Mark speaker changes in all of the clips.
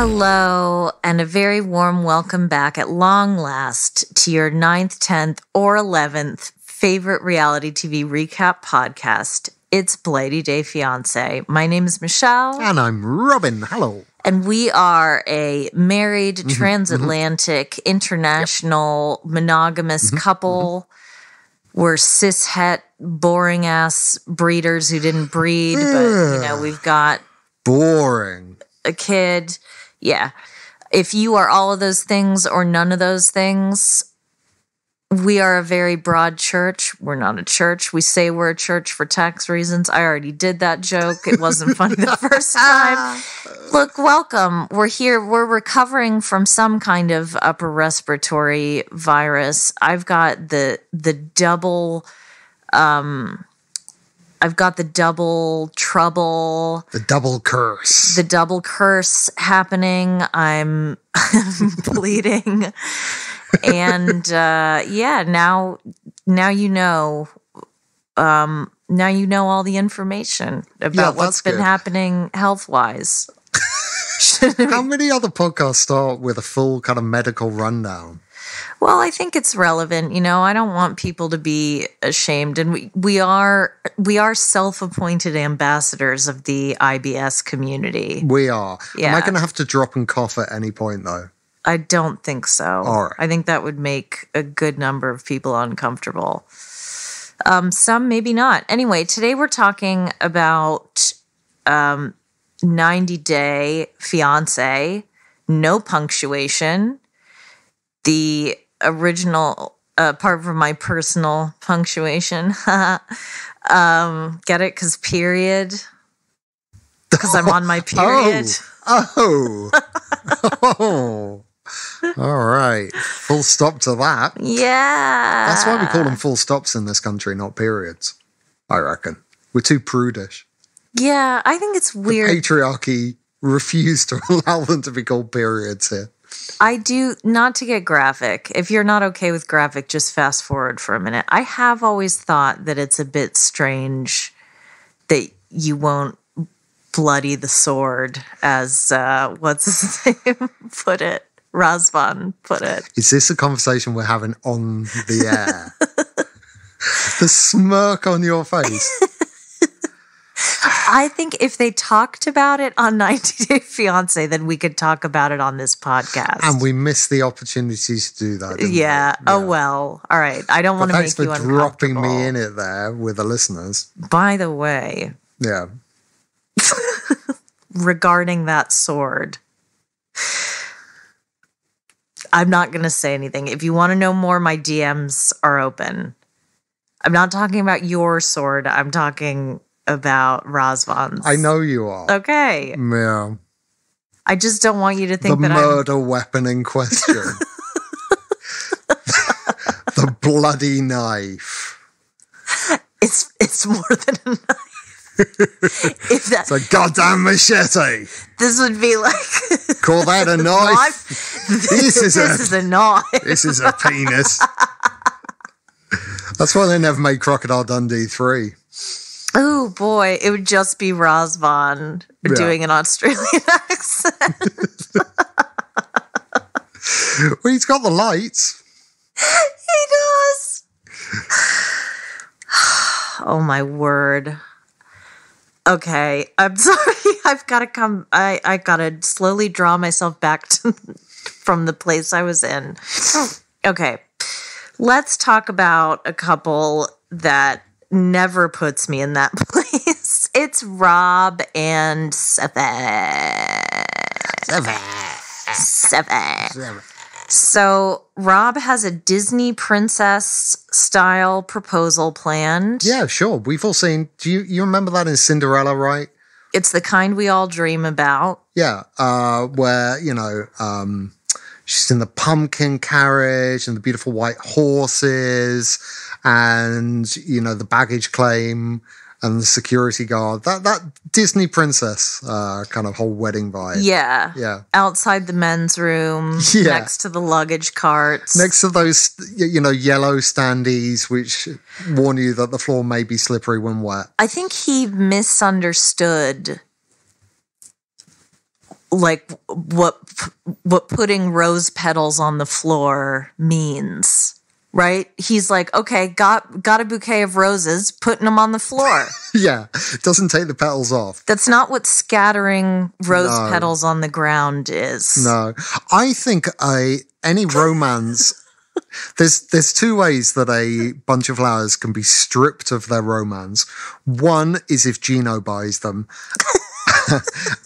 Speaker 1: Hello, and a very warm welcome back at long last to your 9th, 10th, or 11th favorite reality TV recap podcast. It's Blighty Day Fiance. My name is Michelle.
Speaker 2: And I'm Robin. Hello.
Speaker 1: And we are a married, transatlantic, international, monogamous couple. We're cishet, boring-ass breeders who didn't breed, but, we've got...
Speaker 2: Boring.
Speaker 1: A kid. Yeah. If you are all of those things or none of those things, we are a very broad church. We're not a church. We say we're a church for tax reasons. I already did that joke. It wasn't funny the first time. Look, welcome. We're here. We're recovering from some kind of upper respiratory virus. I've got the double trouble.
Speaker 2: The double curse.
Speaker 1: The double curse happening. I'm bleeding. And now you know. Now you know all the information about what's been happening health-wise.
Speaker 2: How many other podcasts start with a full kind of medical rundown?
Speaker 1: Well, I think it's relevant. I don't want people to be ashamed. And we are self-appointed ambassadors of the IBS community.
Speaker 2: We are.
Speaker 1: Yeah.
Speaker 2: Am I going to have to drop and cough at any point, though?
Speaker 1: I don't think so.
Speaker 2: All right.
Speaker 1: I think that would make a good number of people uncomfortable. Some maybe not. Anyway, today we're talking about 90 Day Fiance, no punctuation. The original, apart from my personal punctuation, get it? Because period. Because I'm on my period.
Speaker 2: Oh. All right. Full stop to that.
Speaker 1: Yeah.
Speaker 2: That's why we call them full stops in this country, not periods, I reckon. We're too prudish.
Speaker 1: Yeah, I think it's weird.
Speaker 2: The patriarchy refused to allow them to be called periods here.
Speaker 1: I do, not to get graphic. If you're not okay with graphic, just fast forward for a minute. I have always thought that it's a bit strange that you won't bloody the sword, as, what's his name put it? Razvan put it.
Speaker 2: Is this a conversation we're having on the air? The smirk on your face.
Speaker 1: I think if they talked about it on 90 Day Fiance, then we could talk about it on this podcast.
Speaker 2: And we missed the opportunities to do that.
Speaker 1: Yeah. Oh, well. All right. I don't want to make you uncomfortable.
Speaker 2: Thanks for dropping me in it there with the listeners.
Speaker 1: By the way.
Speaker 2: Yeah.
Speaker 1: Regarding that sword, I'm not going to say anything. If you want to know more, my DMs are open. I'm not talking about your sword. I'm talking about Razvan's.
Speaker 2: I know you are.
Speaker 1: Okay.
Speaker 2: Yeah.
Speaker 1: I just don't want you to think
Speaker 2: the
Speaker 1: that
Speaker 2: murder weapon in question. The bloody knife.
Speaker 1: It's more than a knife.
Speaker 2: It's a goddamn machete.
Speaker 1: This would be like...
Speaker 2: Call that a knife? This is a
Speaker 1: knife.
Speaker 2: This is a penis. That's why they never made Crocodile Dundee 3.
Speaker 1: Oh, boy. It would just be Razvan doing an Australian accent.
Speaker 2: Well, he's got the lights.
Speaker 1: He does. Oh, my word. Okay, I'm sorry. I've got to come. I got to slowly draw myself back from the place I was in. Okay, let's talk about a couple that never puts me in that place. It's Rob and Seven. So Rob has a Disney princess style proposal planned.
Speaker 2: Yeah, sure. We've all seen. Do you remember that in Cinderella, right?
Speaker 1: It's the kind we all dream about.
Speaker 2: Yeah, where she's in the pumpkin carriage and the beautiful white horses, and the baggage claim and the security guard. That Disney princess kind of whole wedding vibe.
Speaker 1: Yeah.
Speaker 2: Yeah.
Speaker 1: Outside the men's room, next to the luggage carts.
Speaker 2: Next to those, yellow standees which warn you that the floor may be slippery when wet.
Speaker 1: I think he misunderstood like what putting rose petals on the floor means, right? He's like, okay, got a bouquet of roses, putting them on the floor.
Speaker 2: Yeah, doesn't take the petals off.
Speaker 1: That's not what scattering rose petals on the ground is.
Speaker 2: No, I think any romance. There's two ways that a bunch of flowers can be stripped of their romance. One is if Gino buys them.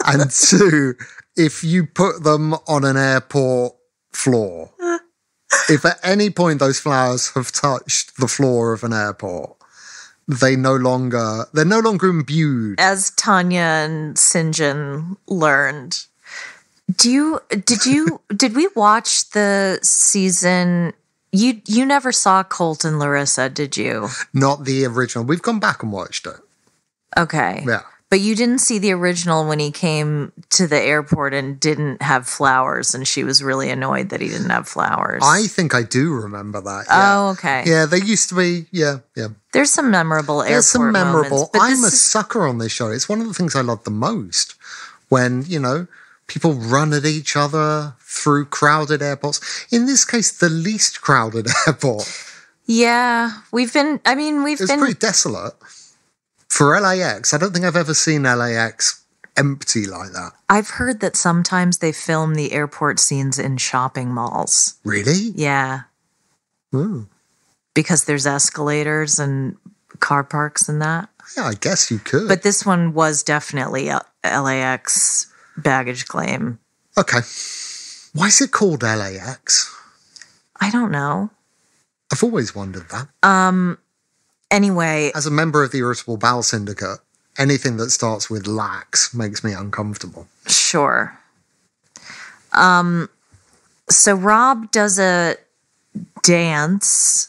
Speaker 2: And two, if you put them on an airport floor. If at any point those flowers have touched the floor of an airport, they're no longer imbued.
Speaker 1: As Tanya and Sinjin learned. Did we watch the season? You never saw Colt and Larissa, did you?
Speaker 2: Not the original. We've gone back and watched it.
Speaker 1: Okay.
Speaker 2: Yeah.
Speaker 1: But you didn't see the original when he came to the airport and didn't have flowers, and she was really annoyed that he didn't have flowers.
Speaker 2: I think I do remember that. Yeah.
Speaker 1: Oh, okay.
Speaker 2: Yeah, they used to be, yeah.
Speaker 1: There's some memorable airport
Speaker 2: There's some memorable.
Speaker 1: moments.
Speaker 2: I'm a sucker on this show. It's one of the things I love the most. When, people run at each other through crowded airports. In this case, the least crowded airport.
Speaker 1: Yeah, it's
Speaker 2: pretty desolate. For LAX, I don't think I've ever seen LAX empty like that.
Speaker 1: I've heard that sometimes they film the airport scenes in shopping malls.
Speaker 2: Really?
Speaker 1: Yeah.
Speaker 2: Ooh.
Speaker 1: Because there's escalators and car parks and that.
Speaker 2: Yeah, I guess you could.
Speaker 1: But this one was definitely LAX baggage claim.
Speaker 2: Okay. Why is it called LAX?
Speaker 1: I don't know.
Speaker 2: I've always wondered that.
Speaker 1: Anyway.
Speaker 2: As a member of the Irritable Bowel Syndicate, anything that starts with lax makes me uncomfortable.
Speaker 1: Sure. So Rob does a dance.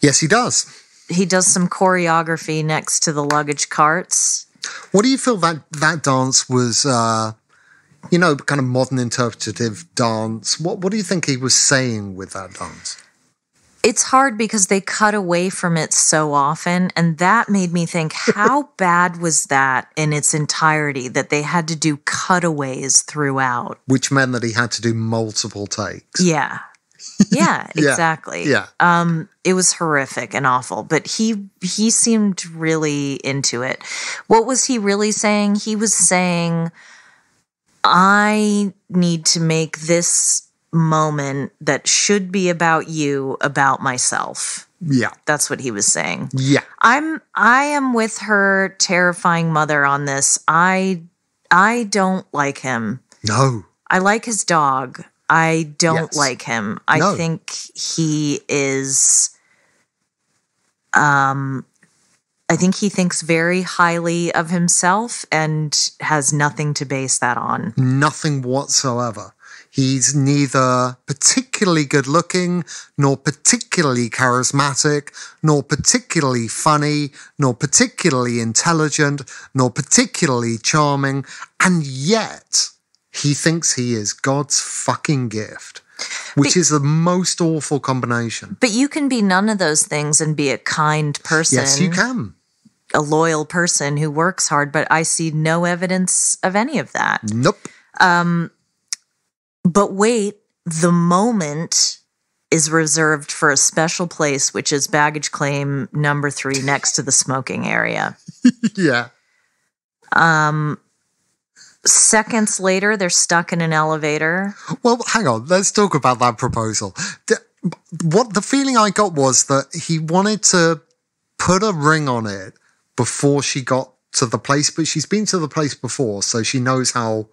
Speaker 2: Yes, he does.
Speaker 1: He does some choreography next to the luggage carts.
Speaker 2: What do you feel that dance was, kind of modern interpretative dance? What do you think he was saying with that dance?
Speaker 1: It's hard because they cut away from it so often, and that made me think, how bad was that in its entirety that they had to do cutaways throughout?
Speaker 2: Which meant that he had to do multiple takes.
Speaker 1: Yeah. Yeah, exactly.
Speaker 2: Yeah.
Speaker 1: It was horrific and awful, but he seemed really into it. What was he really saying? He was saying, I need to make this moment that should be about you, about myself.
Speaker 2: Yeah.
Speaker 1: That's what he was saying.
Speaker 2: Yeah.
Speaker 1: I am with her terrifying mother on this. I don't like him.
Speaker 2: No.
Speaker 1: I like his dog. I don't like him. I think he is I think he thinks very highly of himself and has nothing to base that on.
Speaker 2: Nothing whatsoever. He's neither particularly good looking, nor particularly charismatic, nor particularly funny, nor particularly intelligent, nor particularly charming, and yet he thinks he is God's fucking gift, which is the most awful combination.
Speaker 1: But you can be none of those things and be a kind person.
Speaker 2: Yes, you can.
Speaker 1: A loyal person who works hard, but I see no evidence of any of that.
Speaker 2: Nope.
Speaker 1: But wait, the moment is reserved for a special place, which is baggage claim number 3 next to the smoking area.
Speaker 2: Yeah.
Speaker 1: Seconds later, they're stuck in an elevator.
Speaker 2: Well, hang on. Let's talk about that proposal. What the feeling I got was that he wanted to put a ring on it before she got to the place, but she's been to the place before, so she knows how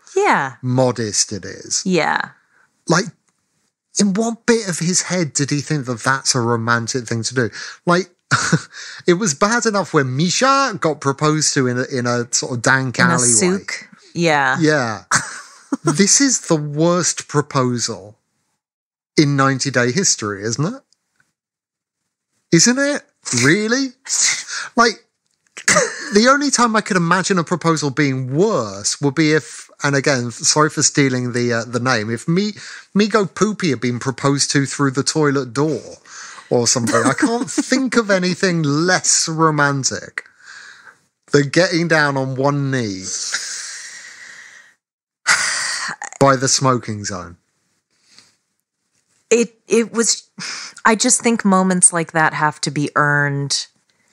Speaker 2: modest it is.
Speaker 1: Yeah.
Speaker 2: Like, in what bit of his head did he think that that's a romantic thing to do? Like, it was bad enough when Misha got proposed to in a sort of dank alleyway.
Speaker 1: In a souk. Yeah.
Speaker 2: Yeah. This is the worst proposal in 90-day history, isn't it? Isn't it? Really? Like, the only time I could imagine a proposal being worse would be if, and again, sorry for stealing the name, if Migo Poopy had been proposed to through the toilet door or something. I can't think of anything less romantic than getting down on one knee by the smoking zone.
Speaker 1: It was, I just think moments like that have to be earned.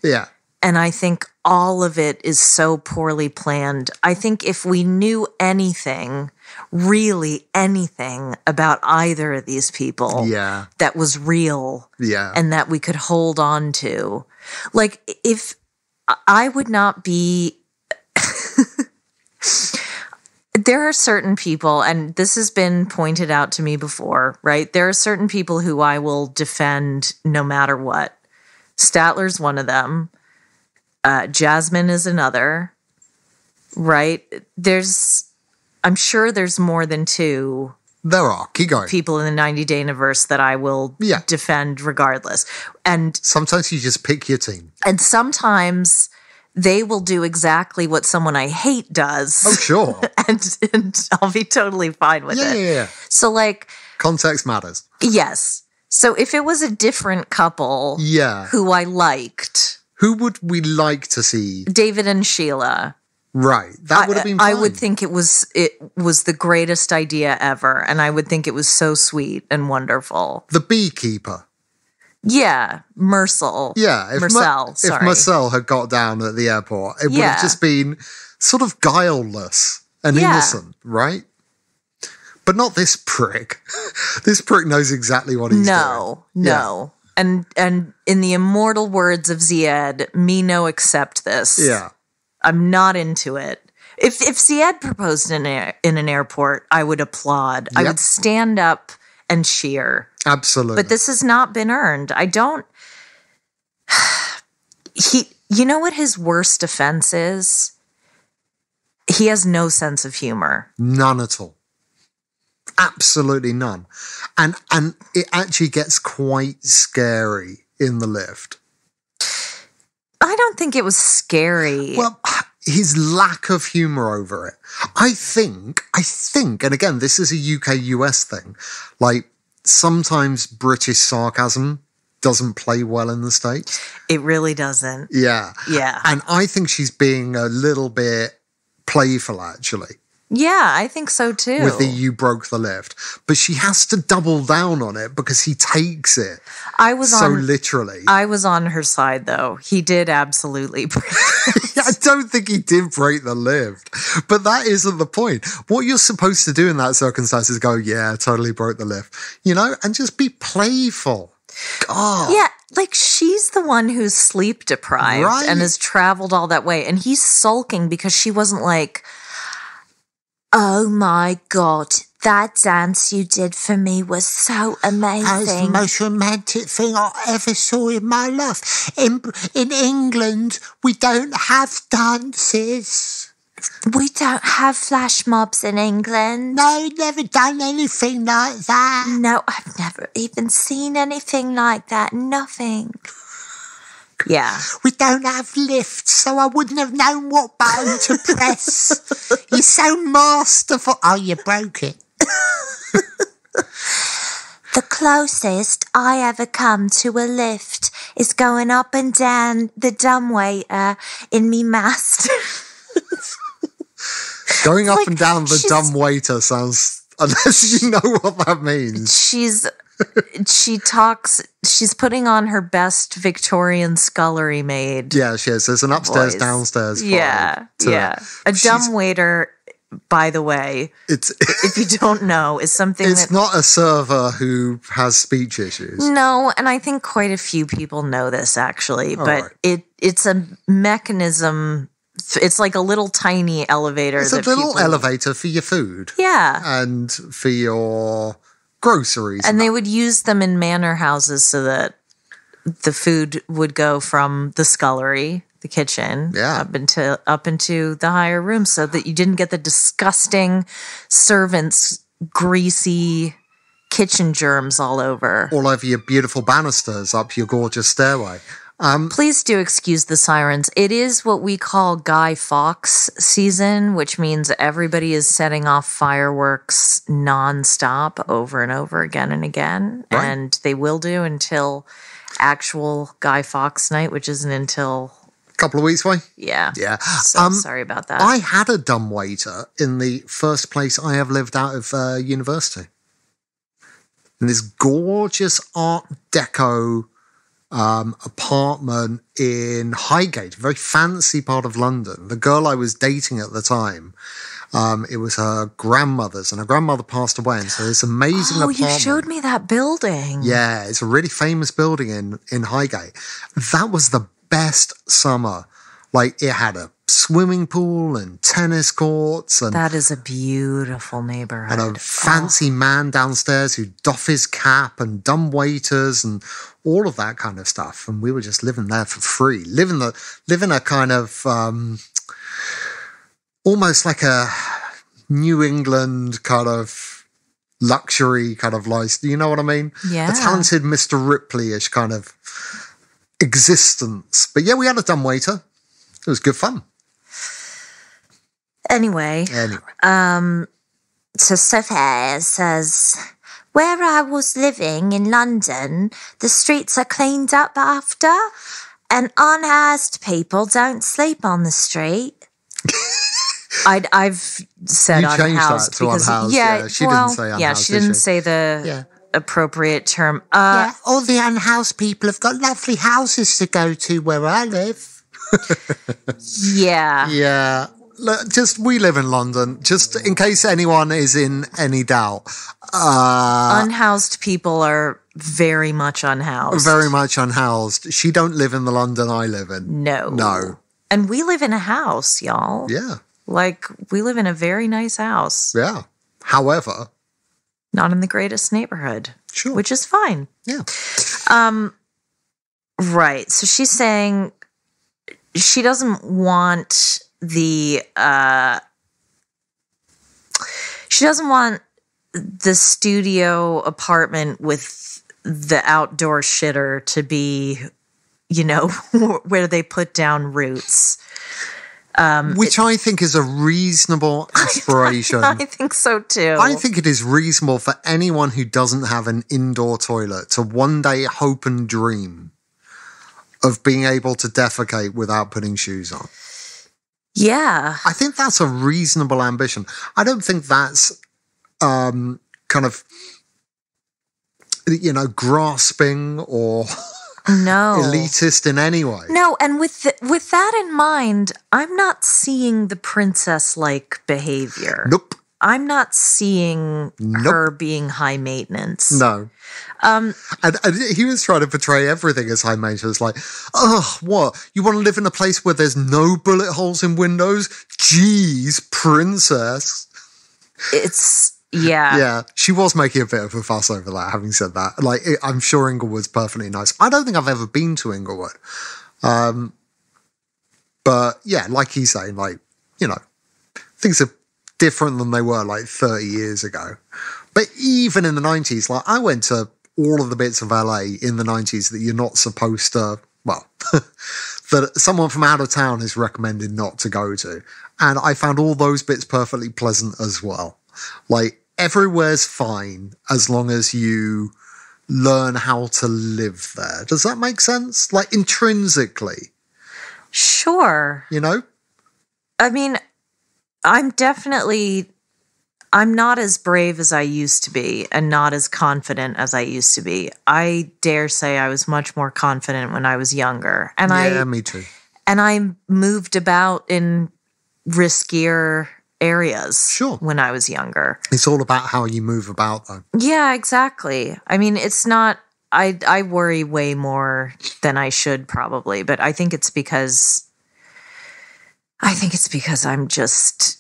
Speaker 2: Yeah.
Speaker 1: And I think all of it is so poorly planned. I think if we knew anything, really anything about either of these people that was real and that we could hold on to, like if I would not be... There are certain people, and this has been pointed out to me before, right? There are certain people who I will defend no matter what. Statler's one of them. Jasmine is another, right? I'm sure there's more than two.
Speaker 2: There are. Keep going.
Speaker 1: People in the 90-day universe that I will defend regardless. And
Speaker 2: sometimes you just pick your team.
Speaker 1: And sometimes they will do exactly what someone I hate does.
Speaker 2: Oh, sure.
Speaker 1: and I'll be totally fine with it.
Speaker 2: Yeah.
Speaker 1: So, like...
Speaker 2: context matters.
Speaker 1: Yes. So if it was a different couple who I liked...
Speaker 2: Who would we like to see?
Speaker 1: David and Sheila.
Speaker 2: Right. That would have been fine.
Speaker 1: I would think it was the greatest idea ever, and I would think it was so sweet and wonderful.
Speaker 2: The beekeeper.
Speaker 1: Yeah, Marcel.
Speaker 2: Yeah, if Marcel had got down at the airport, it would have just been sort of guileless and innocent, right? But not this prick. This prick knows exactly what he's doing.
Speaker 1: No. And in the immortal words of Ziad, me no accept this.
Speaker 2: Yeah.
Speaker 1: I'm not into it. If Ziad proposed in an airport, I would applaud. I would stand up and cheer.
Speaker 2: Absolutely.
Speaker 1: But this has not been earned. I don't... You know what his worst offense is? He has no sense of humor.
Speaker 2: None at all. Absolutely none. And it actually gets quite scary in the lift.
Speaker 1: I don't think it was scary.
Speaker 2: Well, his lack of humor over it. I think, and again, this is a UK-US thing, like sometimes British sarcasm doesn't play well in the States.
Speaker 1: It really doesn't.
Speaker 2: Yeah.
Speaker 1: Yeah.
Speaker 2: And I think she's being a little bit playful, actually.
Speaker 1: Yeah, I think so too.
Speaker 2: With the "you broke the lift," but she has to double down on it because he takes it literally.
Speaker 1: I was on her side though. He did absolutely break it.
Speaker 2: I don't think he did break the lift, but that isn't the point. What you're supposed to do in that circumstance is go, "Yeah, totally broke the lift," and just be playful. God.
Speaker 1: Yeah, like she's the one who's sleep deprived and has traveled all that way, and he's sulking because she wasn't like, "Oh my God, that dance you did for me was so amazing.
Speaker 3: That was the most romantic thing I ever saw in my life. In England, we don't have dances.
Speaker 1: We don't have flash mobs in England.
Speaker 3: No, never done anything like that.
Speaker 1: No, I've never even seen anything like that. Nothing." Yeah.
Speaker 3: We don't have lifts, so I wouldn't have known what button to press. You're so masterful. Oh, you broke it.
Speaker 1: The closest I ever come to a lift is going up and down the dumbwaiter in me mast.
Speaker 2: Going up and down the dumbwaiter sounds, unless you know what that means. She's putting on her best Victorian scullery maid. Yeah, she is. There's an upstairs, downstairs.
Speaker 1: Yeah. A dumbwaiter, by the way, if you don't know, is something
Speaker 2: it's not a server who has speech issues.
Speaker 1: No, and I think quite a few people know this actually, but it's a mechanism. It's like a little tiny elevator.
Speaker 2: It's a little elevator for your food.
Speaker 1: Yeah.
Speaker 2: And for your groceries.
Speaker 1: And they would use them in manor houses so that the food would go from the scullery, the kitchen, up into the higher rooms so that you didn't get the disgusting servants' greasy kitchen germs all over
Speaker 2: your beautiful banisters up your gorgeous stairway.
Speaker 1: Please do excuse the sirens. It is what we call Guy Fawkes season, which means everybody is setting off fireworks nonstop over and over again and again. Right. And they will do until actual Guy Fawkes night, which isn't until
Speaker 2: Couple of weeks away.
Speaker 1: Yeah.
Speaker 2: Yeah.
Speaker 1: So sorry about that.
Speaker 2: I had a dumbwaiter in the first place I ever lived out of university. In this gorgeous Art Deco apartment in Highgate, a very fancy part of London. The girl I was dating at the time, it was her grandmother's, and her grandmother passed away. And so this amazing apartment.
Speaker 1: You showed me that building.
Speaker 2: Yeah, it's a really famous building in Highgate. That was the best summer. Like, it had a swimming pool and tennis courts, and
Speaker 1: that is a beautiful neighborhood.
Speaker 2: And a fancy man downstairs who'd doff his cap and dumb waiters and all of that kind of stuff. And we were just living there for free, living a kind of almost like a New England kind of luxury kind of life. You know what I mean?
Speaker 1: Yeah.
Speaker 2: A talented Mr. Ripley-ish kind of existence. But yeah, we had a dumbwaiter. It was good fun.
Speaker 1: Anyway.
Speaker 4: So Sophia says, where I was living in London, the streets are cleaned up after, and unhoused people don't sleep on the street.
Speaker 1: I've said
Speaker 2: you changed
Speaker 1: unhoused
Speaker 2: that to
Speaker 1: because
Speaker 2: unhoused. Yeah, she didn't say unhoused.
Speaker 1: Yeah, she didn't say the appropriate term.
Speaker 3: Yeah, all the unhoused people have got lovely houses to go to where I live.
Speaker 1: Yeah.
Speaker 2: Yeah. Look, we live in London. Just in case anyone is in any doubt.
Speaker 1: Unhoused people are very much unhoused.
Speaker 2: Very much unhoused. She don't live in the London I live in.
Speaker 1: No. And we live in a house, y'all.
Speaker 2: Yeah.
Speaker 1: Like, we live in a very nice house.
Speaker 2: Yeah. However.
Speaker 1: Not in the greatest neighborhood.
Speaker 2: Sure.
Speaker 1: Which is fine.
Speaker 2: Yeah.
Speaker 1: Right. So she's saying she doesn't want the studio apartment with the outdoor shitter to be, where they put down roots.
Speaker 2: Which I think is a reasonable aspiration.
Speaker 1: I think so too.
Speaker 2: I think it is reasonable for anyone who doesn't have an indoor toilet to one day hope and dream of being able to defecate without putting shoes on.
Speaker 1: Yeah.
Speaker 2: I think that's a reasonable ambition. I don't think that's kind of, grasping or elitist in any way.
Speaker 1: No, and with that in mind, I'm not seeing the princess-like behavior.
Speaker 2: Nope.
Speaker 1: I'm not seeing her being high maintenance.
Speaker 2: No. And he was trying to portray everything as high maintenance. Like, what? You want to live in a place where there's no bullet holes in windows? Jeez, princess.
Speaker 1: Yeah.
Speaker 2: Yeah, she was making a bit of a fuss over that, having said that. Like, I'm sure Inglewood's perfectly nice. I don't think I've ever been to Inglewood. But, yeah, like he's saying, things are different than they were, 30 years ago. But even in the 90s, I went to all of the bits of LA in the 90s that you're not supposed to, that someone from out of town is recommended not to go to. And I found all those bits perfectly pleasant as well. Everywhere's fine as long as you learn how to live there. Does that make sense? Intrinsically.
Speaker 1: Sure. I mean, I'm not as brave as I used to be and not as confident as I used to be. I dare say I was much more confident when I was younger. And
Speaker 2: me too.
Speaker 1: And I moved about in riskier areas when I was younger.
Speaker 2: It's all about how you move about, though.
Speaker 1: Yeah, exactly. I mean, it's not... I worry way more than I should probably, but I think it's because I'm just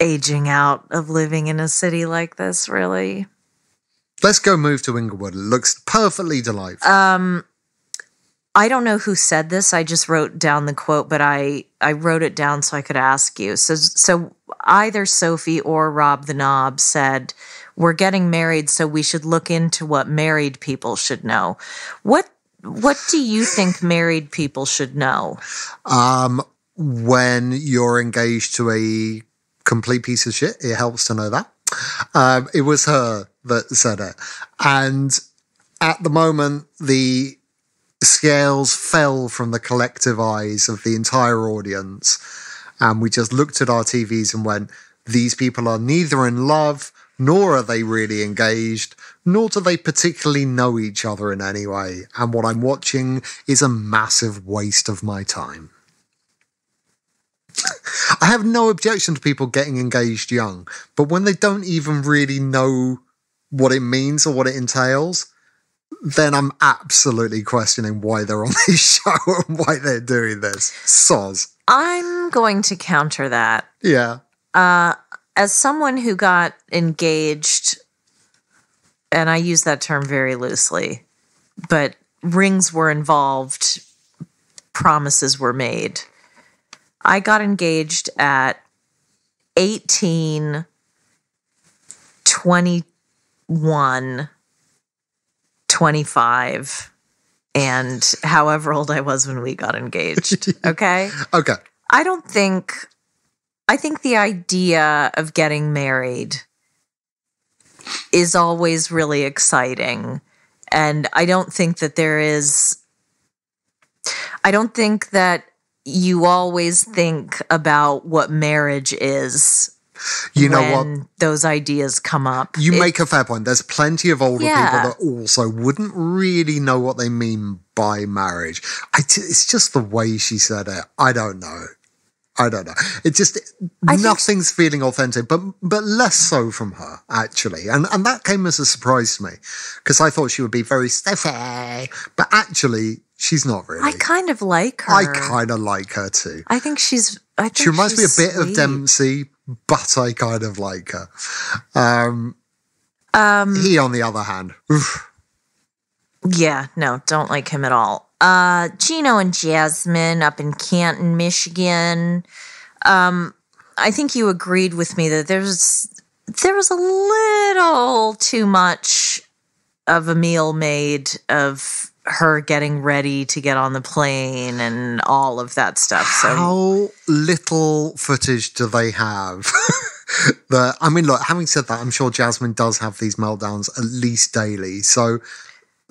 Speaker 1: aging out of living in a city like this, really.
Speaker 2: Let's go move to Inglewood. It looks perfectly delightful.
Speaker 1: I don't know who said this. I just wrote down the quote, but I wrote it down so I could ask you. So either Sophie or Rob the Knob said, we're getting married, so we should look into what married people should know. What do you think married people should know?
Speaker 2: When you're engaged to a complete piece of shit, it helps to know that. It was her that said it. And at the moment, the scales fell from the collective eyes of the entire audience, and we just looked at our TVs and went, these people are neither in love, nor are they really engaged, nor do they particularly know each other in any way, and what I'm watching is a massive waste of my time. I have no objection to people getting engaged young, but when they don't even really know what it means or what it entails, then I'm absolutely questioning why they're on this show and why they're doing this. Soz.
Speaker 1: I'm going to counter that.
Speaker 2: Yeah.
Speaker 1: As someone who got engaged, and I use that term very loosely, but rings were involved, promises were made. I got engaged at 18, 21, 25, and however old I was when we got engaged. Okay?
Speaker 2: Okay.
Speaker 1: I think the idea of getting married is always really exciting. And I don't think that you always think about what marriage is.
Speaker 2: You know
Speaker 1: when
Speaker 2: what?
Speaker 1: Those ideas come up.
Speaker 2: You make a fair point. There's plenty of older
Speaker 1: Yeah.
Speaker 2: people that also wouldn't really know what they mean by marriage. It's just the way she said it. I don't know. It just, nothing's feeling authentic, but less so from her, actually. And that came as a surprise to me, because I thought she would be very stiffy, but actually, she's not really.
Speaker 1: I kind of like her.
Speaker 2: I kind of like her too.
Speaker 1: I think she
Speaker 2: reminds me a bit of
Speaker 1: sweet.
Speaker 2: Dempsey, but I kind of like her. He, on the other hand, oof.
Speaker 1: Yeah, no, don't like him at all. Gino and Jasmine up in Canton, Michigan. I think you agreed with me that there was a little too much of a meal made of her getting ready to get on the plane and all of that stuff. So
Speaker 2: how little footage do they have? Look, having said that, I'm sure Jasmine does have these meltdowns at least daily. So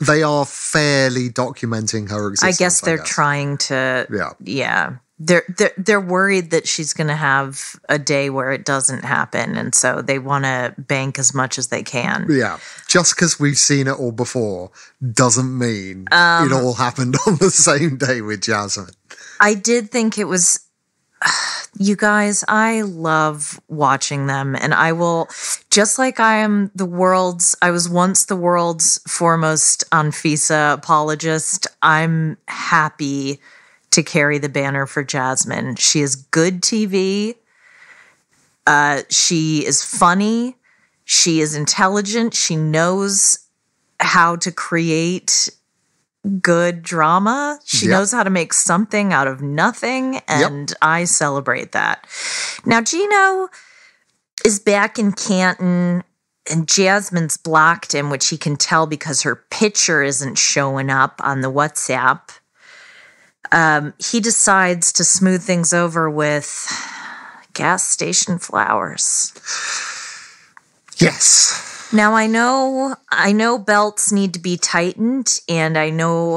Speaker 2: they are fairly documenting her existence.
Speaker 1: I guess they're trying to. Yeah. They're worried that she's going to have a day where it doesn't happen, and so they want to bank as much as they can.
Speaker 2: Yeah. Just because we've seen it all before doesn't mean it all happened on the same day with Jasmine.
Speaker 1: I did think it was. You guys, I love watching them, and I will, just like I was once the world's foremost Anfisa apologist, I'm happy to carry the banner for Jasmine. She is good TV. She is funny. She is intelligent. She knows how to create good drama. She knows how to make something out of nothing, and I celebrate that. Now, Gino is back in Canton, and Jasmine's blocked him, which he can tell because her picture isn't showing up on the WhatsApp. He decides to smooth things over with gas station flowers.
Speaker 2: Yes.
Speaker 1: Now, I know belts need to be tightened, and I know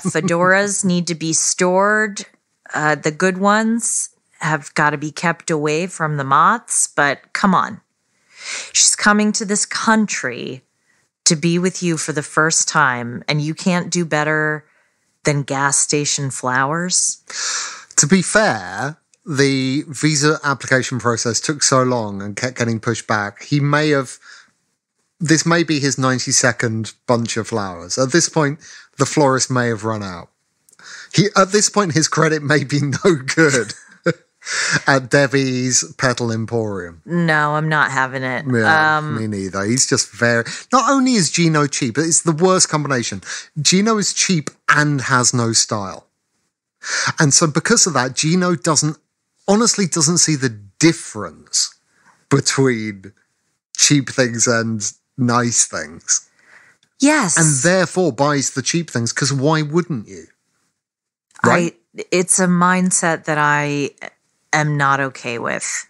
Speaker 1: fedoras need to be stored. The good ones have got to be kept away from the moths, but come on. She's coming to this country to be with you for the first time, and you can't do better than gas station flowers.
Speaker 2: To be fair, the visa application process took so long and kept getting pushed back. This may be his 90-second bunch of flowers. At this point, the florist may have run out. At this point, his credit may be no good at Debbie's Petal Emporium.
Speaker 1: No, I'm not having it.
Speaker 2: Yeah, me neither. He's just not only is Gino cheap, but it's the worst combination. Gino is cheap and has no style. And so because of that, Gino honestly doesn't see the difference between cheap things and nice things.
Speaker 1: Yes.
Speaker 2: And therefore buys the cheap things, because why wouldn't you? Right?
Speaker 1: It's a mindset that I am not okay with.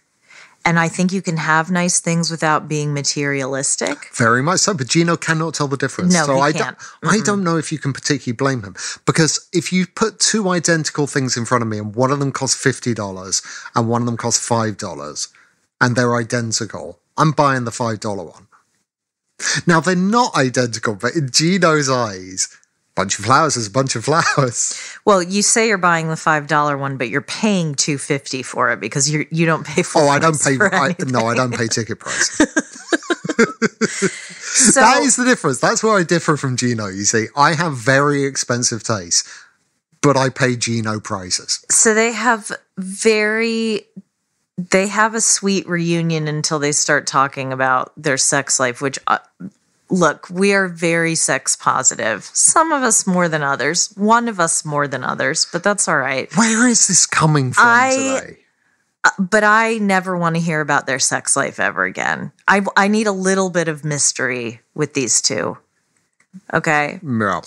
Speaker 1: And I think you can have nice things without being materialistic.
Speaker 2: Very much so, but Gino cannot tell the difference.
Speaker 1: No,
Speaker 2: so
Speaker 1: he
Speaker 2: I
Speaker 1: can't.
Speaker 2: I don't know if you can particularly blame him, because if you put two identical things in front of me and one of them costs $50 and one of them costs $5 and they're identical, I'm buying the $5 one. Now, they're not identical, but in Gino's eyes, bunch of flowers is a bunch of flowers.
Speaker 1: Well, you say you're buying the $5 one, but you're paying $2.50 for it because you don't pay full
Speaker 2: I don't
Speaker 1: price
Speaker 2: pay.
Speaker 1: for anything.
Speaker 2: No, I don't pay ticket price.
Speaker 1: So,
Speaker 2: That is the difference. That's where I differ from Gino. You see, I have very expensive taste, but I pay Gino prices.
Speaker 1: so they have a sweet reunion until they start talking about their sex life, which, look, we are very sex positive. Some of us more than others. One of us more than others, but that's all right.
Speaker 2: Where is this coming from today?
Speaker 1: But I never want to hear about their sex life ever again. I need a little bit of mystery with these two. Okay?
Speaker 2: No.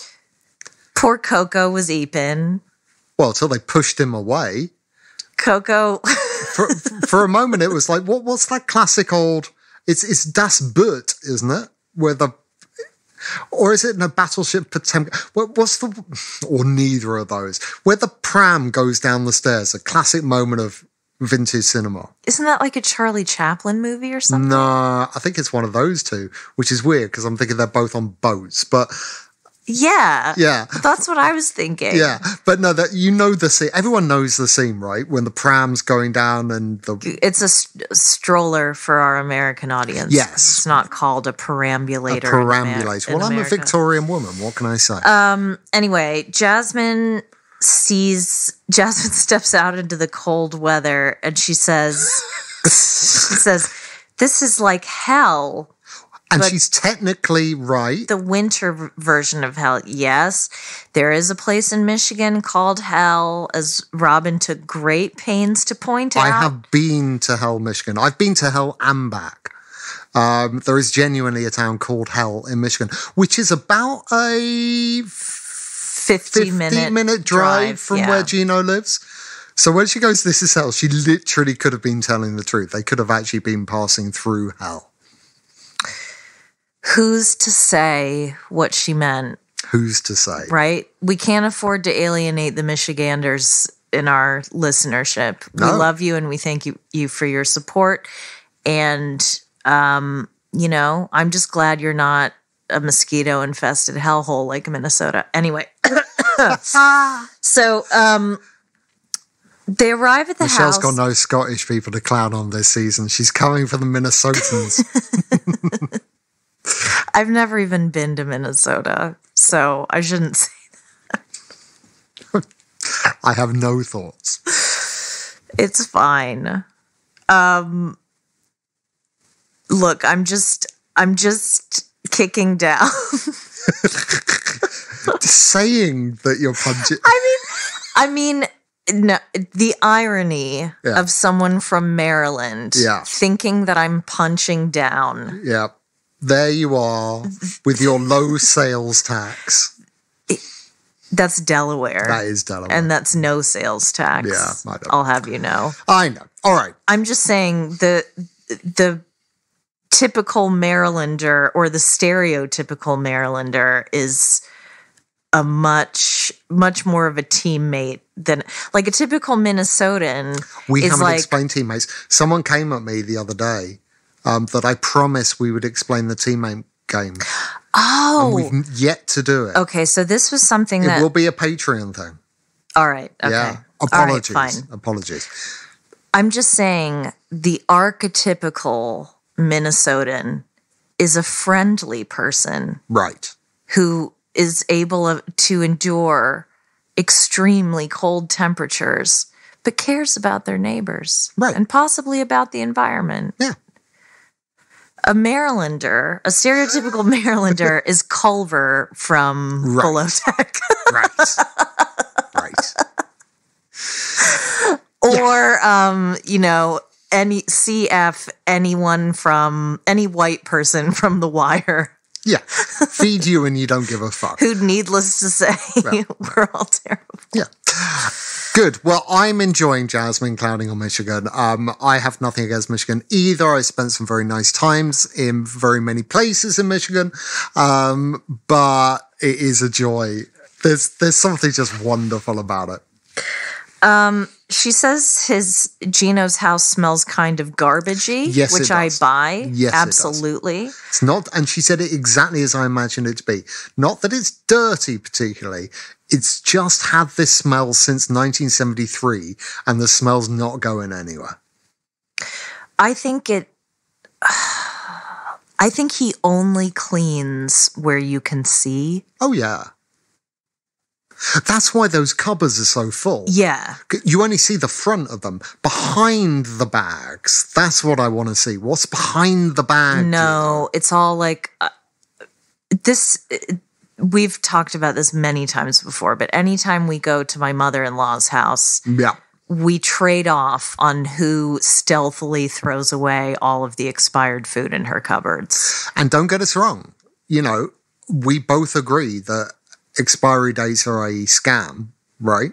Speaker 1: Poor Coco was eeping.
Speaker 2: Well, until they pushed him away.
Speaker 1: Coco...
Speaker 2: For a moment, it was like, what's that classic old... It's Das Boot, isn't it? Or is it in a Battleship Potemkin? What's the... Or neither of those. Where the pram goes down the stairs. A classic moment of vintage cinema.
Speaker 1: Isn't that like a Charlie Chaplin movie or something?
Speaker 2: No, I think it's one of those two, which is weird because I'm thinking they're both on boats. But
Speaker 1: Yeah.
Speaker 2: yeah,
Speaker 1: That's what I was thinking.
Speaker 2: yeah. But no, that you know the scene. Everyone knows the scene, right? When the pram's going down and the...
Speaker 1: It's a stroller for our American audience.
Speaker 2: Yes.
Speaker 1: It's not called a perambulator.
Speaker 2: perambulator.
Speaker 1: in
Speaker 2: Well, I'm a
Speaker 1: America.
Speaker 2: Victorian woman. What can I say?
Speaker 1: Anyway, Jasmine steps out into the cold weather and she says, this is like hell.
Speaker 2: And
Speaker 1: but
Speaker 2: she's technically right.
Speaker 1: The winter version of hell. Yes, there is a place in Michigan called Hell, as Robin took great pains to point out.
Speaker 2: I have been to Hell, Michigan. I've been to Hell and back. There is genuinely a town called Hell in Michigan, which is about a 50-minute drive from
Speaker 1: yeah.
Speaker 2: where Gino lives. So when she goes, this is hell, she literally could have been telling the truth. They could have actually been passing through hell.
Speaker 1: Who's to say what she meant?
Speaker 2: Who's to say?
Speaker 1: Right? We can't afford to alienate the Michiganders in our listenership.
Speaker 2: No.
Speaker 1: We love you and we thank you for your support. And, you know, I'm just glad you're not a mosquito-infested hellhole like Minnesota. Anyway. So, they arrive at the
Speaker 2: Michelle's
Speaker 1: house.
Speaker 2: got no Scottish people to clown on this season. She's coming for the Minnesotans.
Speaker 1: I've never even been to Minnesota, so I shouldn't say that.
Speaker 2: I have no thoughts.
Speaker 1: It's fine. Look, I'm just kicking down.
Speaker 2: Saying that you're punching.
Speaker 1: I mean, no, the irony of someone from Maryland thinking that I'm punching down.
Speaker 2: Yeah. There you are with your low sales tax.
Speaker 1: That's Delaware.
Speaker 2: That is Delaware.
Speaker 1: And that's no sales tax.
Speaker 2: Yeah, I know.
Speaker 1: I'll have you know.
Speaker 2: I know. All right.
Speaker 1: I'm just saying the typical Marylander or the stereotypical Marylander is a much more of a teammate than like a typical Minnesotan.
Speaker 2: We
Speaker 1: is
Speaker 2: haven't
Speaker 1: like,
Speaker 2: explained teammates. Someone came at me the other day that I promised we would explain the teammate game.
Speaker 1: Oh.
Speaker 2: And we've yet to do it.
Speaker 1: Okay, so this was something
Speaker 2: It
Speaker 1: that
Speaker 2: will be a Patreon thing.
Speaker 1: all right. Okay.
Speaker 2: Yeah.
Speaker 1: All
Speaker 2: Apologies.
Speaker 1: right, fine.
Speaker 2: Apologies.
Speaker 1: I'm just saying the archetypical Minnesotan is a friendly person
Speaker 2: Right.
Speaker 1: who is able to endure extremely cold temperatures, but cares about their neighbors.
Speaker 2: Right.
Speaker 1: And possibly about the environment.
Speaker 2: Yeah.
Speaker 1: A Marylander, a stereotypical Marylander is Culver from Below Deck.
Speaker 2: Right. Right.
Speaker 1: Or, you know, anyone from any white person from The Wire.
Speaker 2: Yeah. Feed you and you don't give a fuck.
Speaker 1: Who, needless to say, we're all terrible.
Speaker 2: Yeah. Good. Well, I'm enjoying Jasmine clowning on Michigan. I have nothing against Michigan either. I spent some very nice times in very many places in Michigan, but it is a joy. There's something just wonderful about it.
Speaker 1: She says Gino's house smells kind of garbagey,
Speaker 2: Yes,
Speaker 1: which
Speaker 2: it
Speaker 1: I
Speaker 2: does.
Speaker 1: buy.
Speaker 2: Yes,
Speaker 1: absolutely.
Speaker 2: It's not, and she said it exactly as I imagined it to be. Not that it's dirty particularly. It's just had this smell since 1973, and the smell's not going anywhere.
Speaker 1: I think he only cleans where you can see.
Speaker 2: Oh, yeah. That's why those cupboards are so full.
Speaker 1: Yeah.
Speaker 2: You only see the front of them. Behind the bags, that's what I want to see. What's behind the bag?
Speaker 1: No, it's all like this. We've talked about this many times before, but anytime we go to my mother-in-law's house,
Speaker 2: Yeah.
Speaker 1: we trade off on who stealthily throws away all of the expired food in her cupboards.
Speaker 2: And don't get us wrong. You know, we both agree that expiry dates are a scam, right?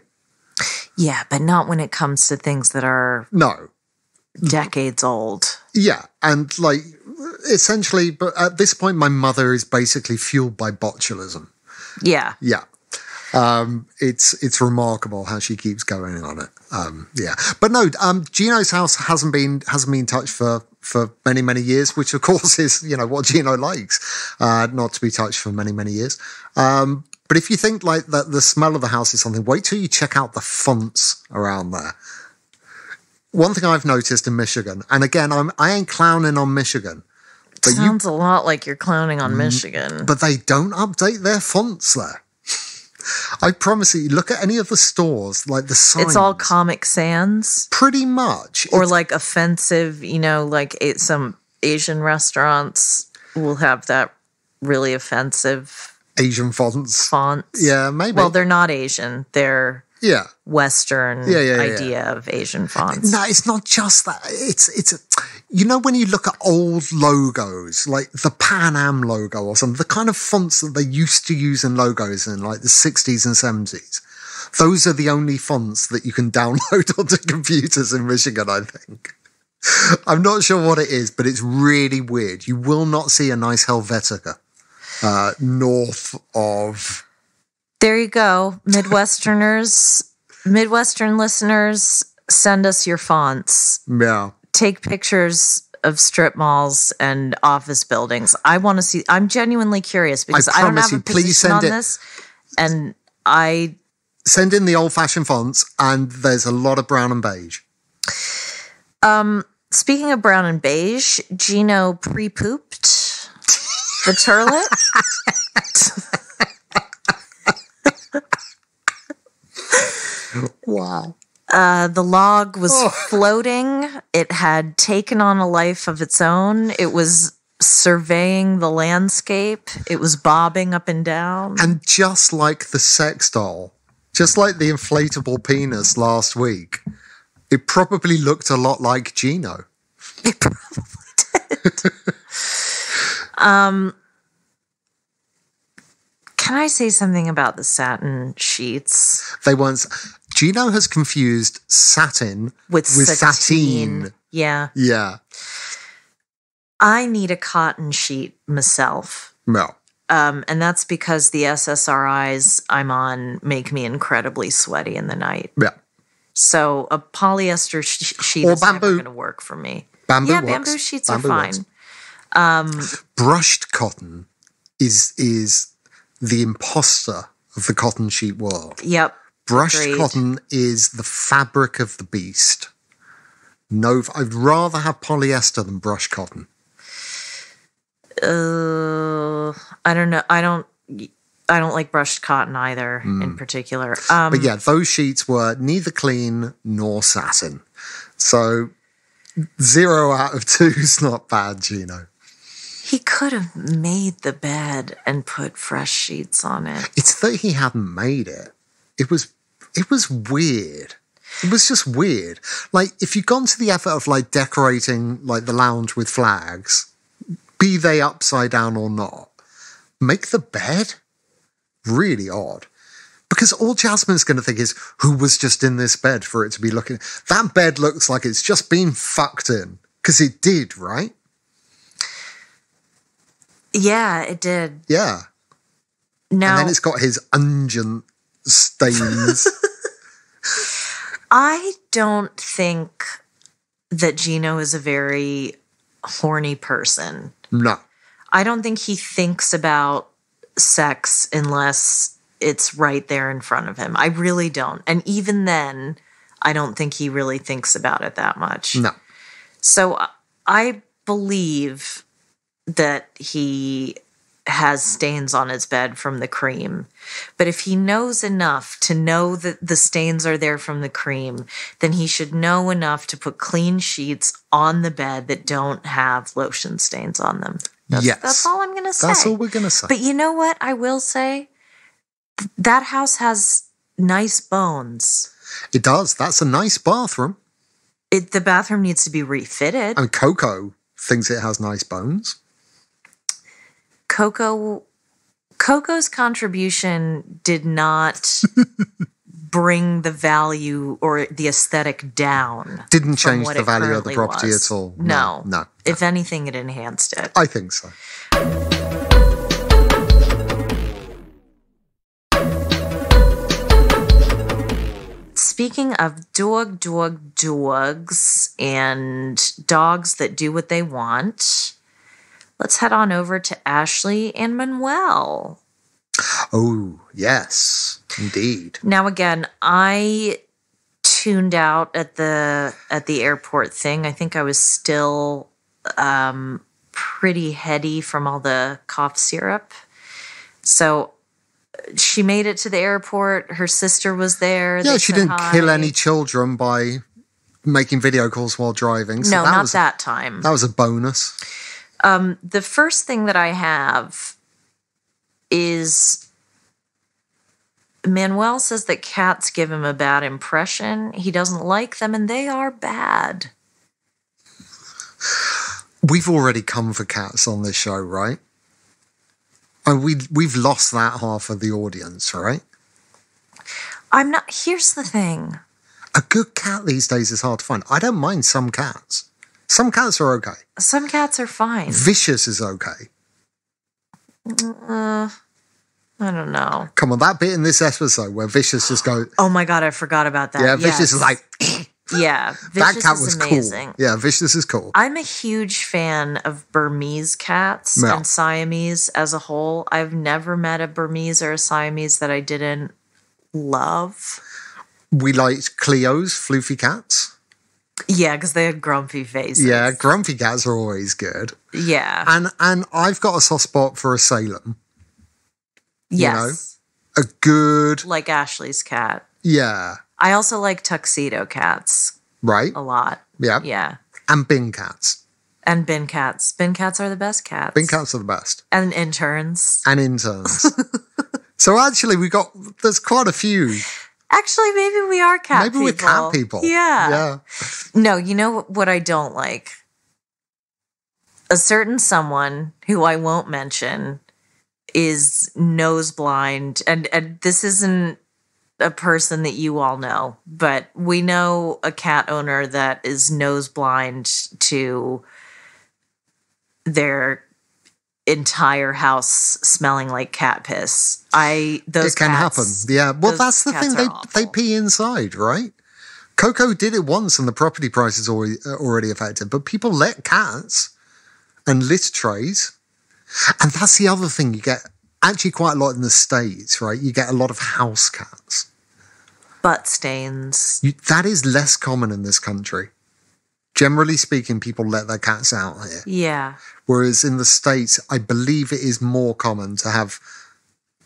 Speaker 1: Yeah, but not when it comes to things that are
Speaker 2: No.
Speaker 1: decades old.
Speaker 2: Yeah. And like, essentially, but at this point, my mother is basically fueled by botulism.
Speaker 1: Yeah.
Speaker 2: Yeah. It's remarkable how she keeps going on it. Yeah. But no, Gino's house hasn't been touched for many, many years, which of course is, you know, what Gino likes, not to be touched for many, many years. But if you think like that the smell of the house is something, wait till you check out the fonts around there. One thing I've noticed in Michigan, and again, I ain't clowning on Michigan. But
Speaker 1: Sounds a lot like you're clowning on Michigan.
Speaker 2: But they don't update their fonts there. I promise you, look at any of the stores, like the signs.
Speaker 1: It's all Comic Sans.
Speaker 2: Pretty much.
Speaker 1: Or like offensive, you know, like some Asian restaurants will have that really offensive
Speaker 2: Asian fonts. Yeah, maybe.
Speaker 1: Well, they're not Asian. They're
Speaker 2: yeah.
Speaker 1: Western idea of Asian fonts.
Speaker 2: No, it's not just that. It's you know, when you look at old logos, like the Pan Am logo or something, the kind of fonts that they used to use in logos in like the 60s and 70s, those are the only fonts that you can download onto computers in Michigan, I think. I'm not sure what it is, but it's really weird. You will not see a nice Helvetica north of...
Speaker 1: There you go. Midwestern listeners, send us your fonts.
Speaker 2: Yeah.
Speaker 1: Take pictures of strip malls and office buildings. I want to see. I'm genuinely curious because I don't have a position on this. And I...
Speaker 2: Send in the old-fashioned fonts, and there's a lot of brown and beige.
Speaker 1: Speaking of brown and beige, Gino pre-pooped the turlet.
Speaker 2: Wow.
Speaker 1: The log was floating. It had taken on a life of its own. It was surveying the landscape. It was bobbing up and down.
Speaker 2: And just like the sex doll, just like the inflatable penis last week, it probably looked a lot like Gino.
Speaker 1: It probably did. Can I say something about the satin sheets?
Speaker 2: They weren't... Gino has confused satin with sateen.
Speaker 1: Yeah.
Speaker 2: Yeah.
Speaker 1: I need a cotton sheet myself.
Speaker 2: No.
Speaker 1: And that's because the SSRIs I'm on make me incredibly sweaty in the night.
Speaker 2: Yeah.
Speaker 1: So a polyester sheet is never going to work for me.
Speaker 2: Bamboo works.
Speaker 1: Bamboo sheets are fine.
Speaker 2: Brushed cotton is the imposter of the cotton sheet world.
Speaker 1: Yep.
Speaker 2: Brushed
Speaker 1: agreed.
Speaker 2: cotton is the fabric of the beast. No, I'd rather have polyester than brushed cotton.
Speaker 1: I don't know. I don't like brushed cotton either in particular.
Speaker 2: But yeah, those sheets were neither clean nor satin. So 0 out of 2 is not bad, Gino.
Speaker 1: He could have made the bed and put fresh sheets on it.
Speaker 2: It's that he hadn't made it. It was weird. It was just weird. Like, if you'd gone to the effort of, like, decorating, like, the lounge with flags, be they upside down or not, make the bed really odd. Because all Jasmine's going to think is, who was just in this bed for it to be looking? That bed looks like it's just been fucked in. Because it did, right?
Speaker 1: Yeah, it did.
Speaker 2: Yeah.
Speaker 1: Now,
Speaker 2: And then it's got his unguent stains.
Speaker 1: I don't think that Gino is a very horny person.
Speaker 2: No.
Speaker 1: I don't think he thinks about sex unless it's right there in front of him. I really don't. And even then, I don't think he really thinks about it that much.
Speaker 2: No.
Speaker 1: So I believe that he has stains on his bed from the cream. But if he knows enough to know that the stains are there from the cream, then he should know enough to put clean sheets on the bed that don't have lotion stains on them. That's all I'm going to say.
Speaker 2: That's all we're going to say.
Speaker 1: But you know what I will say? That house has nice bones.
Speaker 2: It does. That's a nice bathroom.
Speaker 1: The bathroom needs to be refitted.
Speaker 2: And Coco thinks it has nice bones.
Speaker 1: Coco's contribution did not bring the value or the aesthetic down.
Speaker 2: Didn't change the value of the property
Speaker 1: was.
Speaker 2: at all.
Speaker 1: No.
Speaker 2: No.
Speaker 1: If anything, it enhanced it.
Speaker 2: I think so.
Speaker 1: Speaking of dogs and dogs that do what they want, let's head on over to Ashley and Manuel.
Speaker 2: Oh, yes, indeed.
Speaker 1: Now, again, I tuned out at the airport thing. I think I was still pretty heady from all the cough syrup. So she made it to the airport. Her sister was there.
Speaker 2: Yeah,
Speaker 1: They
Speaker 2: she
Speaker 1: said
Speaker 2: didn't
Speaker 1: hi.
Speaker 2: kill any children by making video calls while driving. So
Speaker 1: No, not that time.
Speaker 2: That was a bonus.
Speaker 1: The first thing that I have is Manuel says that cats give him a bad impression. He doesn't like them, and they are bad.
Speaker 2: We've already come for cats on this show, right? And we've lost that half of the audience, right?
Speaker 1: I'm not. Here's the thing.
Speaker 2: A good cat these days is hard to find. I don't mind some cats. Some cats are okay.
Speaker 1: Some cats are fine.
Speaker 2: Vicious is okay.
Speaker 1: I don't know.
Speaker 2: Come on, that bit in this episode where Vicious just goes,
Speaker 1: Oh my God, I forgot about that.
Speaker 2: yeah, Vicious is like,
Speaker 1: yeah,
Speaker 2: that
Speaker 1: Vicious
Speaker 2: cat
Speaker 1: is
Speaker 2: was
Speaker 1: amazing.
Speaker 2: cool. Yeah, Vicious is cool.
Speaker 1: I'm a huge fan of Burmese cats
Speaker 2: Yeah.
Speaker 1: and Siamese as a whole. I've never met a Burmese or a Siamese that I didn't love.
Speaker 2: We liked Cleo's floofy cats.
Speaker 1: Yeah, because they had grumpy faces.
Speaker 2: Yeah, grumpy cats are always good.
Speaker 1: Yeah.
Speaker 2: And I've got a soft spot for a Salem.
Speaker 1: Yes.
Speaker 2: A good,
Speaker 1: Like Ashley's cat.
Speaker 2: yeah,
Speaker 1: I also like tuxedo cats
Speaker 2: right?
Speaker 1: a lot.
Speaker 2: Yeah.
Speaker 1: Yeah.
Speaker 2: And bin cats.
Speaker 1: And bin cats. Bin cats are the best cats.
Speaker 2: Bin cats are the best.
Speaker 1: And interns.
Speaker 2: And interns. So actually there's quite a few.
Speaker 1: Actually, maybe we are cat people.
Speaker 2: Maybe we're cat people.
Speaker 1: Yeah.
Speaker 2: Yeah.
Speaker 1: No, you know what I don't like? A certain someone who I won't mention is nose blind. And this isn't a person that you all know, but we know a cat owner that is nose blind to their entire house smelling like cat piss. Those
Speaker 2: It can
Speaker 1: cats,
Speaker 2: happen. Yeah. Well,
Speaker 1: those
Speaker 2: that's the
Speaker 1: cats
Speaker 2: thing.
Speaker 1: are
Speaker 2: They
Speaker 1: awful.
Speaker 2: pee inside, right? Coco did it once and the property price is already affected. But people let cats and litter trays. And that's the other thing you get actually quite a lot in the States, right? You get a lot of house cats.
Speaker 1: butt stains.
Speaker 2: That is less common in this country. Generally speaking, people let their cats out here.
Speaker 1: Yeah.
Speaker 2: Whereas in the States, I believe it is more common to have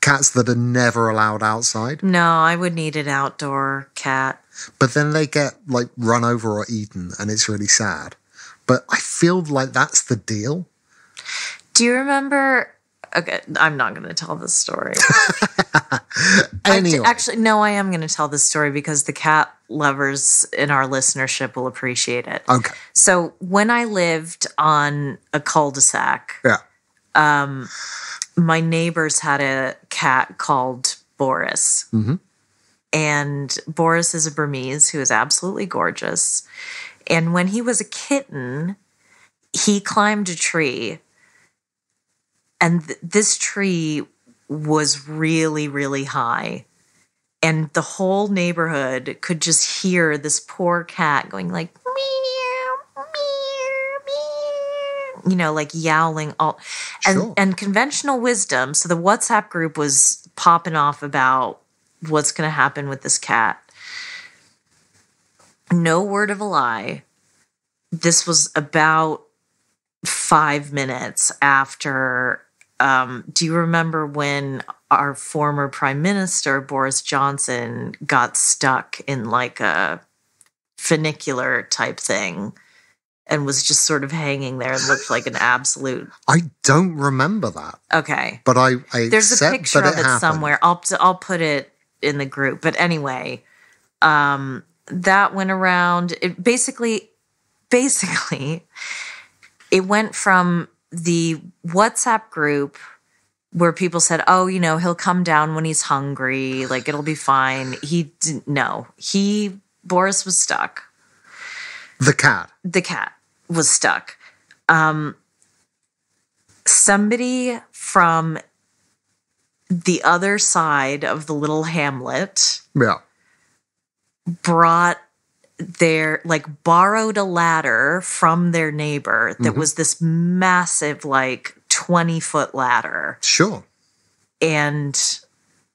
Speaker 2: cats that are never allowed outside.
Speaker 1: No, I would need an outdoor cat.
Speaker 2: But then they get like run over or eaten and it's really sad. But I feel like that's the deal.
Speaker 1: Do you remember? Okay, I'm not going to tell this story.
Speaker 2: Anyway.
Speaker 1: Actually, no, I am going to tell this story because the cat lovers in our listenership will appreciate it.
Speaker 2: Okay.
Speaker 1: So when I lived on a cul-de-sac,
Speaker 2: Yeah.
Speaker 1: my neighbors had a cat called Boris. And Boris is a Burmese who is absolutely gorgeous. And when he was a kitten, he climbed a tree. And this tree was really, really high. And the whole neighborhood could just hear this poor cat going like, meow, meow, meow, like yowling all. And conventional wisdom. So the WhatsApp group was popping off about what's going to happen with this cat. No word of a lie. This was about 5 minutes after. Do you remember when our former prime minister, Boris Johnson, got stuck in like a funicular type thing and was just sort of hanging there and looked like an absolute...
Speaker 2: I don't remember that.
Speaker 1: Okay.
Speaker 2: But I
Speaker 1: There's a picture of it
Speaker 2: happened.
Speaker 1: somewhere. I'll put it in the group. But anyway, that went around. It basically, it went from the WhatsApp group where people said, oh, you know, he'll come down when he's hungry. Like, it'll be fine. He didn't know. Boris was stuck.
Speaker 2: The cat
Speaker 1: Was stuck. Somebody from the other side of the little hamlet borrowed a ladder from their neighbor that was this massive, like 20-foot ladder.
Speaker 2: Sure.
Speaker 1: And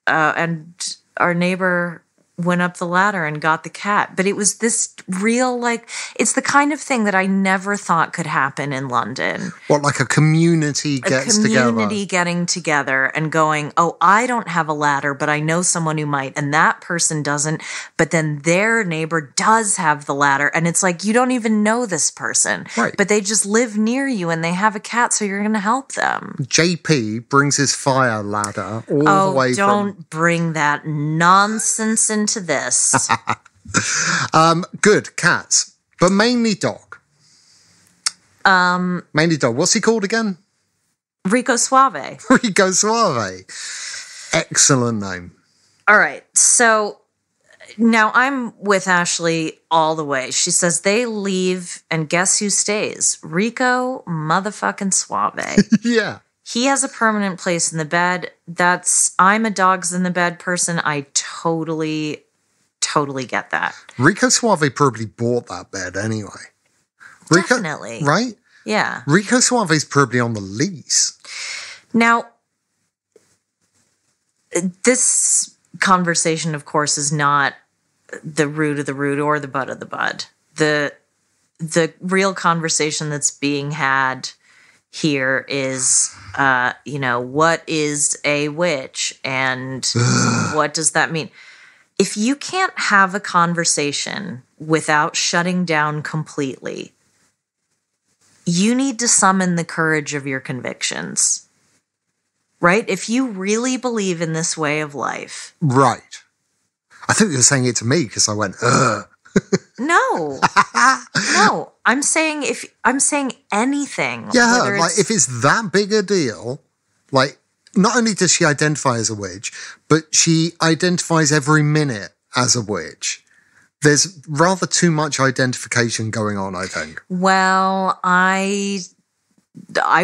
Speaker 1: our neighbor went up the ladder and got the cat. But it was this real, like, it's the kind of thing that I never thought could happen in London.
Speaker 2: What, like a community gets together? A community
Speaker 1: getting together and going, oh, I don't have a ladder, but I know someone who might, and that person doesn't, but then their neighbor does have the ladder, and it's like, you don't even know this person.
Speaker 2: Right.
Speaker 1: But they just live near you, and they have a cat, so you're going to help them.
Speaker 2: JP brings his fire ladder all the way from...
Speaker 1: Oh, don't bring that nonsense into this.
Speaker 2: Good, cats, but mainly dog. Mainly dog. What's he called again?
Speaker 1: Rico Suave.
Speaker 2: Rico Suave. Excellent name.
Speaker 1: All right, so now I'm with Ashley all the way. She says they leave, and guess who stays? Rico motherfucking Suave.
Speaker 2: Yeah.
Speaker 1: He has a permanent place in the bed. I'm a dogs in the bed person. I totally get that.
Speaker 2: Rico Suave probably bought that bed anyway.
Speaker 1: Definitely.
Speaker 2: Right?
Speaker 1: Yeah.
Speaker 2: Rico Suave's probably on the lease.
Speaker 1: Now, this conversation, of course, is not the root of the root or the bud of the bud. The real conversation that's being had here is, what is a witch and what does that mean? If you can't have a conversation without shutting down completely, you need to summon the courage of your convictions, right? If you really believe in this way of life.
Speaker 2: Right. I thought you were saying it to me because I went, ugh.
Speaker 1: No. No. I'm saying anything.
Speaker 2: Yeah, like if it's that big a deal, like not only does she identify as a witch, but she identifies every minute as a witch. There's rather too much identification going on, I think.
Speaker 1: Well, I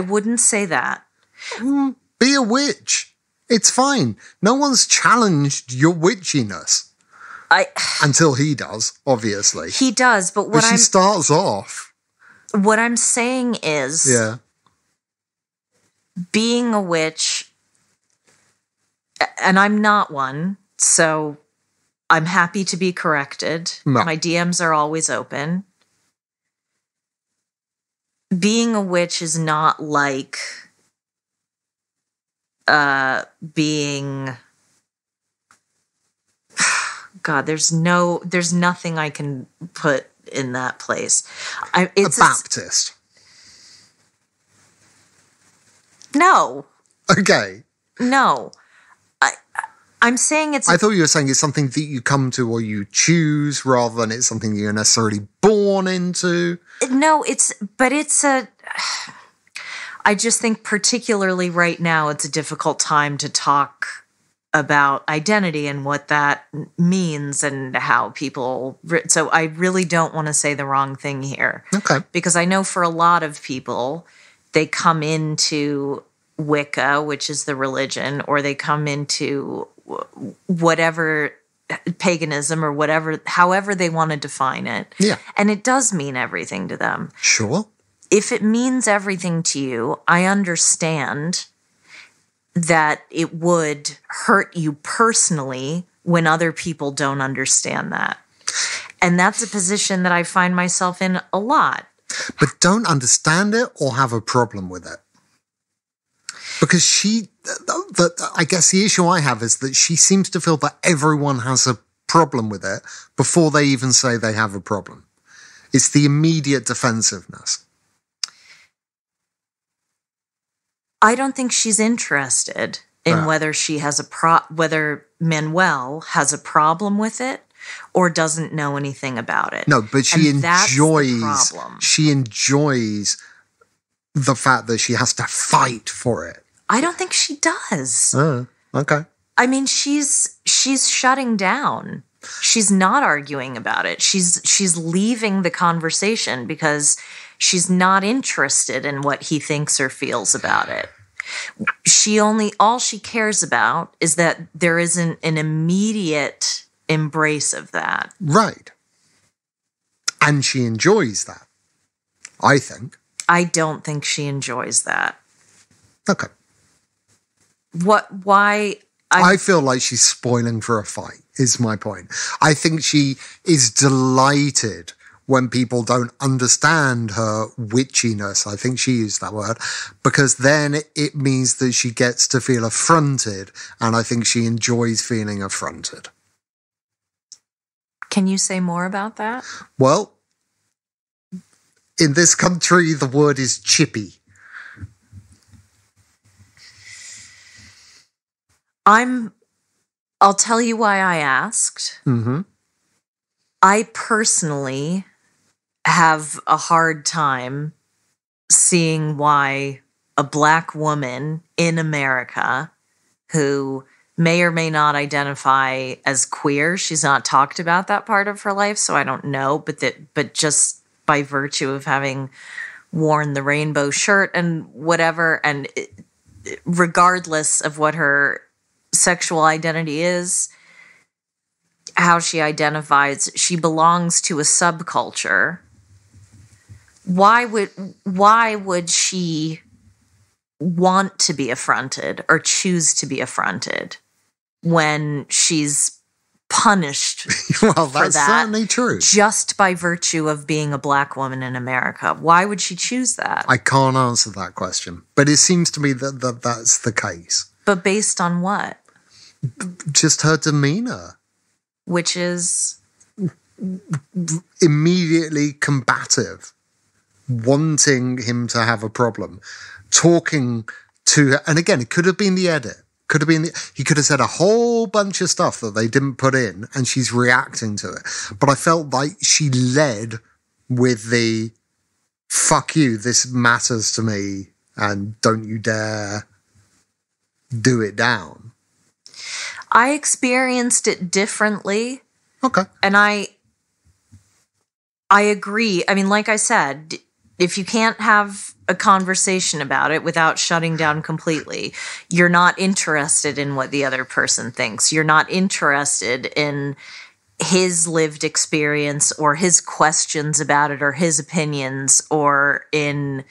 Speaker 1: wouldn't say that.
Speaker 2: Be a witch. It's fine. No one's challenged your witchiness. Until he does, obviously.
Speaker 1: He does, but
Speaker 2: she starts off.
Speaker 1: What I'm saying is, being a witch, and I'm not one, so I'm happy to be corrected.
Speaker 2: No.
Speaker 1: My DMs are always open. Being a witch is not like being... God, there's nothing I can put in that place. It's
Speaker 2: a Baptist.
Speaker 1: No.
Speaker 2: Okay.
Speaker 1: No. I'm saying it's...
Speaker 2: I thought you were saying it's something that you come to or you choose rather than it's something you're necessarily born into.
Speaker 1: No, I just think particularly right now it's a difficult time to talk about identity and what that means and how people. So I really don't want to say the wrong thing here.
Speaker 2: Okay.
Speaker 1: Because I know for a lot of people, they come into Wicca, which is the religion, or they come into whatever paganism or whatever, however they want to define it.
Speaker 2: Yeah.
Speaker 1: And it does mean everything to them.
Speaker 2: Sure.
Speaker 1: If it means everything to you, I understand that it would hurt you personally when other people don't understand that. And that's a position that I find myself in a lot.
Speaker 2: But don't understand it or have a problem with it. Because I guess the issue I have is that she seems to feel that everyone has a problem with it before they even say they have a problem. It's the immediate defensiveness.
Speaker 1: I don't think she's interested in whether she has whether Manuel has a problem with it or doesn't know anything about it.
Speaker 2: No, but she
Speaker 1: And that's the
Speaker 2: enjoys.
Speaker 1: problem.
Speaker 2: She enjoys the fact that she has to fight for it.
Speaker 1: I don't think she does.
Speaker 2: Okay.
Speaker 1: I mean, she's shutting down. She's not arguing about it. She's leaving the conversation because she's not interested in what he thinks or feels about it. All she cares about is that there isn't an immediate embrace of that.
Speaker 2: Right. And she enjoys that, I think.
Speaker 1: I don't think she enjoys that.
Speaker 2: Okay.
Speaker 1: Why?
Speaker 2: I feel like she's spoiling for a fight, is my point. I think she is delighted when people don't understand her witchiness. I think she used that word, because then it means that she gets to feel affronted, and I think she enjoys feeling affronted.
Speaker 1: Can you say more about that?
Speaker 2: Well, in this country, the word is chippy.
Speaker 1: I'll tell you why I asked.
Speaker 2: Mm-hmm.
Speaker 1: I personally have a hard time seeing why a Black woman in America who may or may not identify as queer, she's not talked about that part of her life, so I don't know, but just by virtue of having worn the rainbow shirt and whatever, and regardless of what her sexual identity is, how she identifies, she belongs to a subculture. Why would she want to be affronted or choose to be affronted when she's punished
Speaker 2: Well,
Speaker 1: for
Speaker 2: that's
Speaker 1: that
Speaker 2: certainly true.
Speaker 1: just by virtue of being a Black woman in America? Why would she choose that?
Speaker 2: I can't answer that question, but it seems to me that that's the case.
Speaker 1: But based on what?
Speaker 2: Just her demeanor.
Speaker 1: Which is
Speaker 2: Immediately combative, wanting him to have a problem, talking to her. And again, it could have been the edit. He could have said a whole bunch of stuff that they didn't put in, and she's reacting to it. But I felt like she led with the "fuck you, this matters to me, and don't you dare do it down."
Speaker 1: I experienced it differently.
Speaker 2: Okay.
Speaker 1: And I agree. I mean, like I said, if you can't have a conversation about it without shutting down completely, you're not interested in what the other person thinks. You're not interested in his lived experience or his questions about it or his opinions or in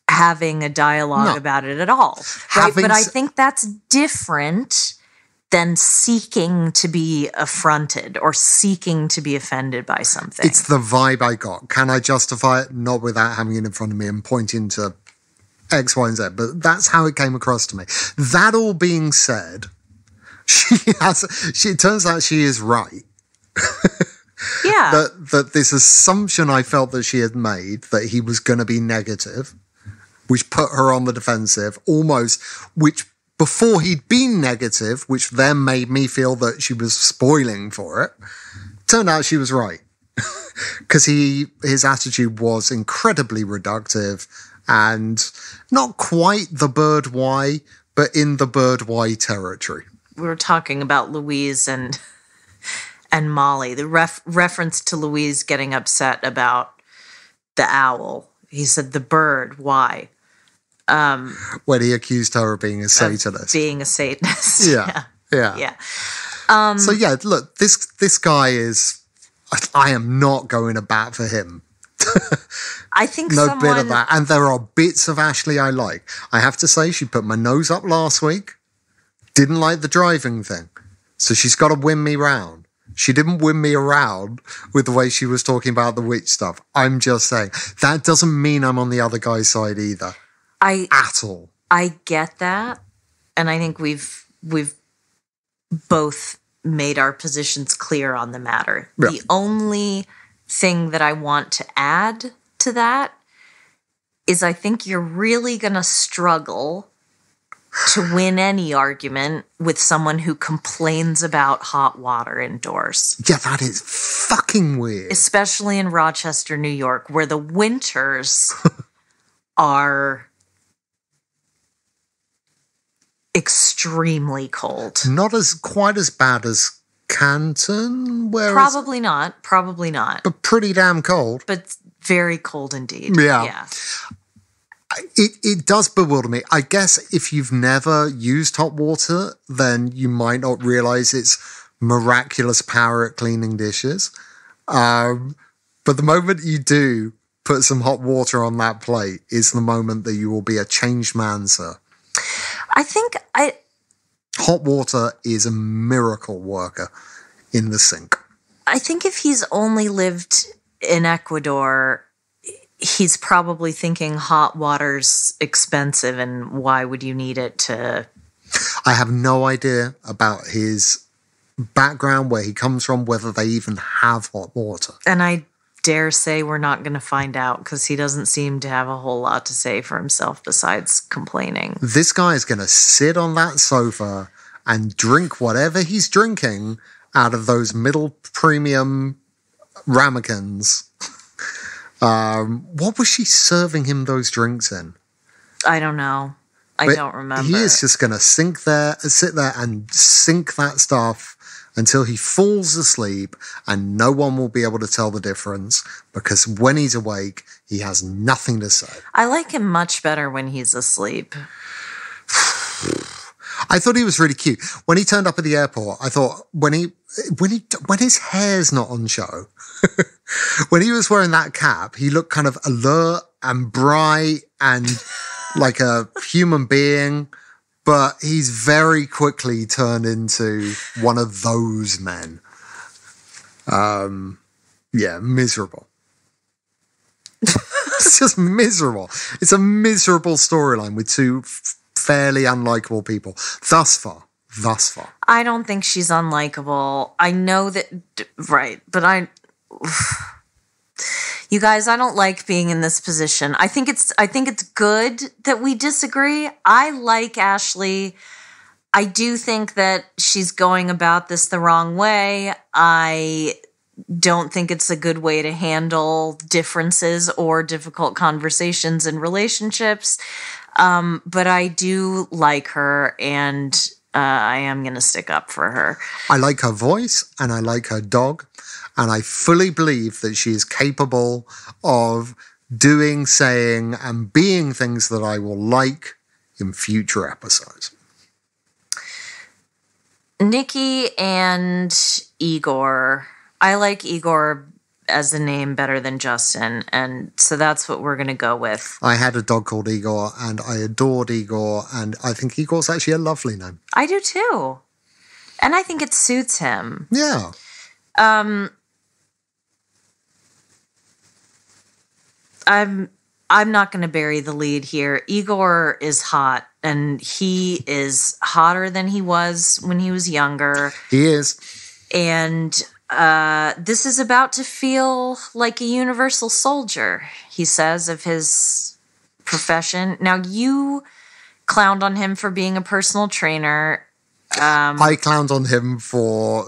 Speaker 1: having a dialogue about it at all. Right? But I think that's different than seeking to be affronted or seeking to be offended by something.
Speaker 2: It's the vibe I got. Can I justify it? Not without having it in front of me and pointing to X, Y, and Z. But that's how it came across to me. That all being said, it turns out she is right.
Speaker 1: Yeah.
Speaker 2: That this assumption I felt that she had made that he was going to be negative, which put her on the defensive, which before he'd been negative, which then made me feel that she was spoiling for it. Turned out she was right. Because his attitude was incredibly reductive and not quite the bird Y, but in the bird Y territory.
Speaker 1: were talking about Louise and Molly. The reference to Louise getting upset about the owl. He said the bird. Why?
Speaker 2: When he accused her of being a Satanist.
Speaker 1: Being a Satanist.
Speaker 2: Yeah. So yeah, look, this guy is. I am not going to bat for him.
Speaker 1: I think
Speaker 2: no bit of that. And there are bits of Ashley I like. I have to say, she put my nose up last week. Didn't like the driving thing. So she's got to win me round. She didn't win me around with the way she was talking about the witch stuff. I'm just saying. That doesn't mean I'm on the other guy's side either. At all.
Speaker 1: I get that. And I think we've both made our positions clear on the matter. Yeah. The only thing that I want to add to that is I think you're really going to struggle to win any argument with someone who complains about hot water indoors.
Speaker 2: Yeah, that is fucking weird.
Speaker 1: Especially in Rochester, New York, where the winters are extremely cold.
Speaker 2: Not quite as bad as Canton, where
Speaker 1: probably not,
Speaker 2: but pretty damn cold.
Speaker 1: But very cold indeed.
Speaker 2: Yeah. It does bewilder me. I guess if you've never used hot water, then you might not realize its miraculous power at cleaning dishes. But the moment you do put some hot water on that plate is the moment that you will be a changed man, sir. Hot water is a miracle worker in the sink.
Speaker 1: I think if he's only lived in Ecuador, he's probably thinking hot water's expensive and why would you need it to...
Speaker 2: I have no idea about his background, where he comes from, whether they even have hot water.
Speaker 1: And I dare say we're not going to find out because he doesn't seem to have a whole lot to say for himself besides complaining.
Speaker 2: This guy is going to sit on that sofa and drink whatever he's drinking out of those middle premium ramekins. What was she serving him those drinks in?
Speaker 1: I don't know. I don't remember.
Speaker 2: He is just going to sit there and sink that stuff until he falls asleep, and no one will be able to tell the difference because when he's awake, he has nothing to say. I
Speaker 1: like him much better when he's asleep.
Speaker 2: I thought he was really cute. When he turned up at the airport, I thought when his hair's not on show, when he was wearing that cap, he looked kind of alert and bright and like a human being. But he's very quickly turned into one of those men. Miserable. It's just miserable. It's a miserable storyline with two fairly unlikable people. Thus far.
Speaker 1: I don't think she's unlikable. I know that, right, but you guys, I don't like being in this position. I think it's good that we disagree. I like Ashley. I do think that she's going about this the wrong way. I don't think it's a good way to handle differences or difficult conversations in relationships. But I do like her, and I am going to stick up for her.
Speaker 2: I like her voice, and I like her dog. And I fully believe that she is capable of doing, saying, and being things that I will like in future episodes.
Speaker 1: Nikki and Igor. I like Igor as a name better than Justin, and so that's what we're going to go with.
Speaker 2: I had a dog called Igor, and I adored Igor, and I think Igor's actually a lovely name.
Speaker 1: I do too. And I think it suits him.
Speaker 2: Yeah.
Speaker 1: I'm not going to bury the lead here. Igor is hot, and he is hotter than he was when he was younger.
Speaker 2: He is.
Speaker 1: And this is about to feel like a universal soldier, he says, of his profession. Now, you clowned on him for being a personal trainer.
Speaker 2: I clowned on him for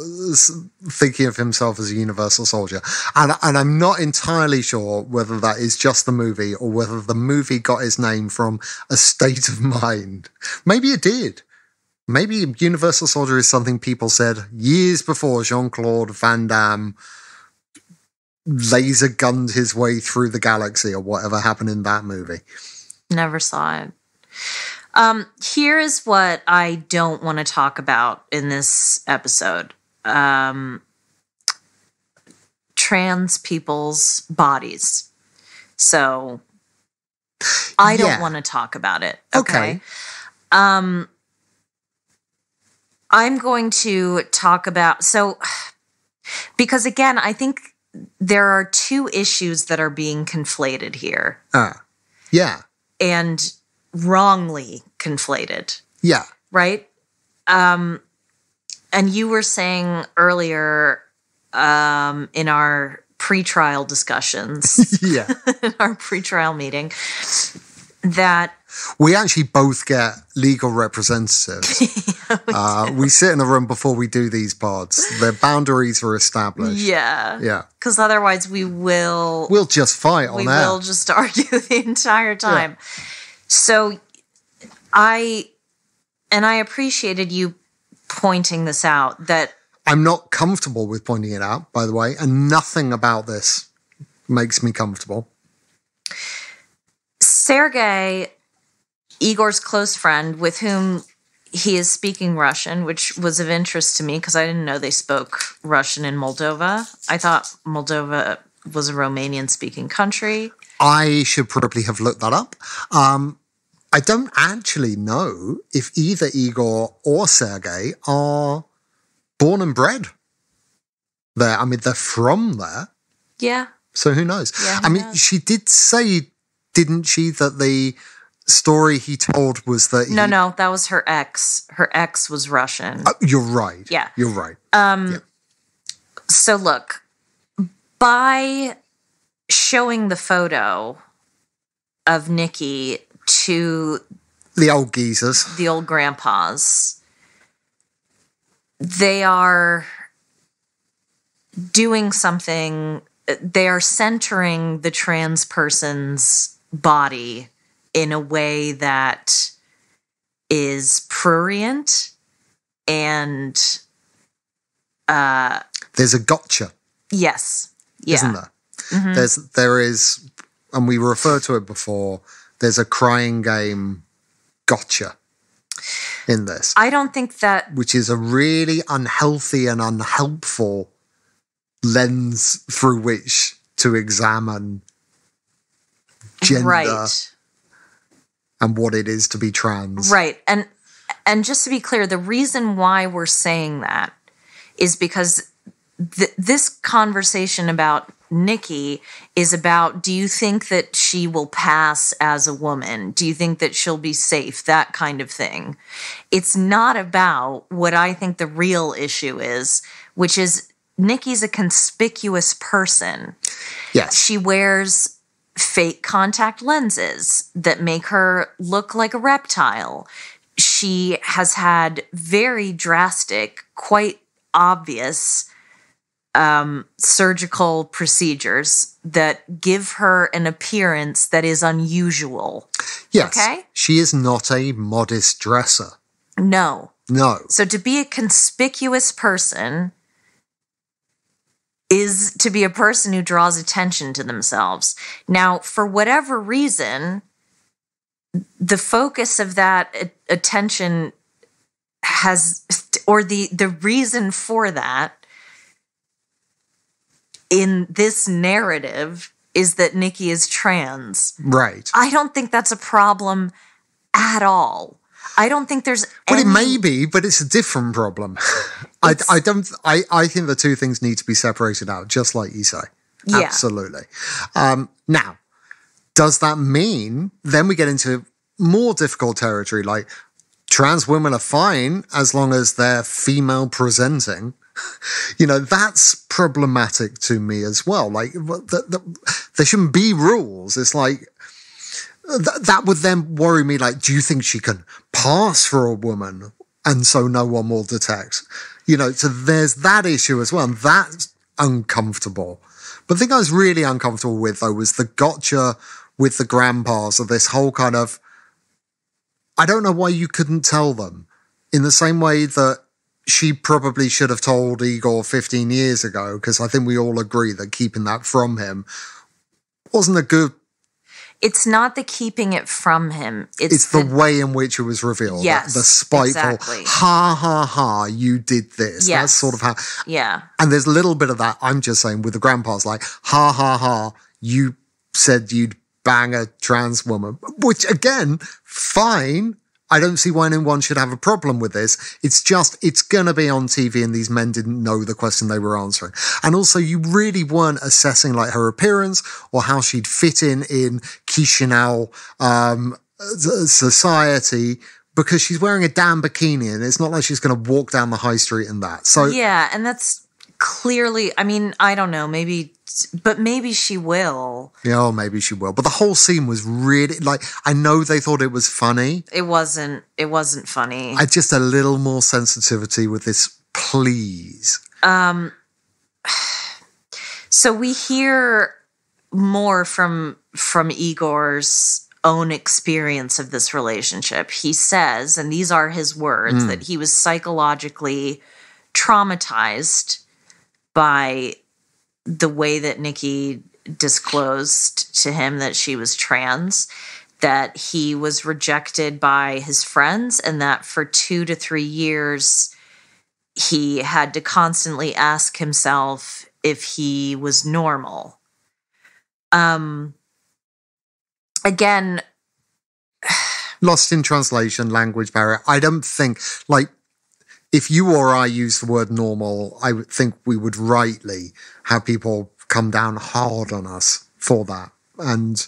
Speaker 2: thinking of himself as a universal soldier. And I'm not entirely sure whether that is just the movie or whether the movie got his name from A State of Mind. Maybe it did. Maybe Universal Soldier is something people said years before Jean-Claude Van Damme laser gunned his way through the galaxy or whatever happened in that movie.
Speaker 1: Never saw it. Here is what I don't want to talk about in this episode. Trans people's bodies. So I don't want to talk about it. Okay. I'm going to talk about, because again, I think there are two issues that are being conflated here.
Speaker 2: Yeah.
Speaker 1: And wrongly conflated.
Speaker 2: Yeah.
Speaker 1: Right? And you were saying earlier in our pre-trial discussions,
Speaker 2: Yeah.
Speaker 1: in our pre-trial meeting, that
Speaker 2: we actually both get legal representatives. We sit in a room before we do these pods. The boundaries are established.
Speaker 1: Yeah.
Speaker 2: Yeah.
Speaker 1: Because otherwise we'll
Speaker 2: just fight on
Speaker 1: we
Speaker 2: air.
Speaker 1: will just argue the entire time. Yeah. So I appreciated you pointing this out, that
Speaker 2: I'm not comfortable with pointing it out, by the way, and nothing about this makes me comfortable.
Speaker 1: Sergei, Igor's close friend, with whom he is speaking Russian, which was of interest to me because I didn't know they spoke Russian in Moldova. I thought Moldova was a Romanian-speaking country.
Speaker 2: I should probably have looked that up. I don't actually know if either Igor or Sergei are born and bred there. I mean, they're from there. Yeah. So who knows? Yeah, I mean, she did say, didn't she, that the story he told was that...
Speaker 1: No, that was her ex. Her ex was Russian.
Speaker 2: You're right.
Speaker 1: Yeah.
Speaker 2: You're right.
Speaker 1: So look, by showing the photo of Nikki to
Speaker 2: the old geezers,
Speaker 1: the old grandpas, they are doing something. They are centering the trans person's body in a way that is prurient and
Speaker 2: there's a gotcha.
Speaker 1: Yes. Yeah.
Speaker 2: Isn't there? Mm-hmm. There is, and we referred to it before, there's a crying game gotcha in this.
Speaker 1: I don't think that...
Speaker 2: Which is a really unhealthy and unhelpful lens through which to examine gender, right, and what it is to be trans.
Speaker 1: Right. And just to be clear, the reason why we're saying that is because this conversation about Nikki is about, do you think that she will pass as a woman? Do you think that she'll be safe? That kind of thing. It's not about what I think the real issue is, which is Nikki's a conspicuous person.
Speaker 2: Yes.
Speaker 1: She wears fake contact lenses that make her look like a reptile. She has had very drastic, quite obvious surgical procedures that give her an appearance that is unusual.
Speaker 2: Yes.
Speaker 1: Okay?
Speaker 2: She is not a modest dresser.
Speaker 1: No.
Speaker 2: No.
Speaker 1: So to be a conspicuous person is to be a person who draws attention to themselves. Now, for whatever reason, the focus of that attention has, or the reason for that in this narrative is that Nikki is trans.
Speaker 2: Right.
Speaker 1: I don't think that's a problem at all. I don't think there's
Speaker 2: Well, it may be, but it's a different problem. I think the two things need to be separated out, just like you say. Yeah. Absolutely. Now, does that mean then we get into more difficult territory, like trans women are fine as long as they're female presenting? You know, that's problematic to me as well. Like, there shouldn't be rules. It's like, that would then worry me. Like, do you think she can pass for a woman and so no one will detect? You know, so there's that issue as well. And that's uncomfortable. But the thing I was really uncomfortable with, though, was the gotcha with the grandpas of this whole kind of, I don't know why you couldn't tell them in the same way that she probably should have told Igor 15 years ago, because I think we all agree that keeping that from him wasn't a good...
Speaker 1: It's not the keeping it from him.
Speaker 2: It's the way in which it was revealed.
Speaker 1: Yes,
Speaker 2: the spiteful,
Speaker 1: exactly.
Speaker 2: ha, ha, ha, you did this.
Speaker 1: Yes.
Speaker 2: That's sort of how...
Speaker 1: Yeah.
Speaker 2: And there's a little bit of that, I'm just saying, with the grandpas, like, ha, ha, ha, you said you'd bang a trans woman. Which, again, fine. I don't see why anyone should have a problem with this. It's just, it's going to be on TV and these men didn't know the question they were answering. And also, you really weren't assessing like her appearance or how she'd fit in Chisinau society, because she's wearing a damn bikini and it's not like she's going to walk down the high street in that. So
Speaker 1: yeah, and that's clearly, I mean, I don't know, maybe she will.
Speaker 2: Yeah, oh, maybe she will. But the whole scene was really, like, I know they thought it was funny.
Speaker 1: It wasn't funny.
Speaker 2: Just a little more sensitivity with this, please.
Speaker 1: So we hear more from Igor's own experience of this relationship. He says, and these are his words, that he was psychologically traumatized by the way that Nikki disclosed to him that she was trans, that he was rejected by his friends, and that for 2 to 3 years he had to constantly ask himself if he was normal. Again,
Speaker 2: lost in translation, language barrier. I don't think, like, if you or I use the word normal, I would think we would rightly have people come down hard on us for that. And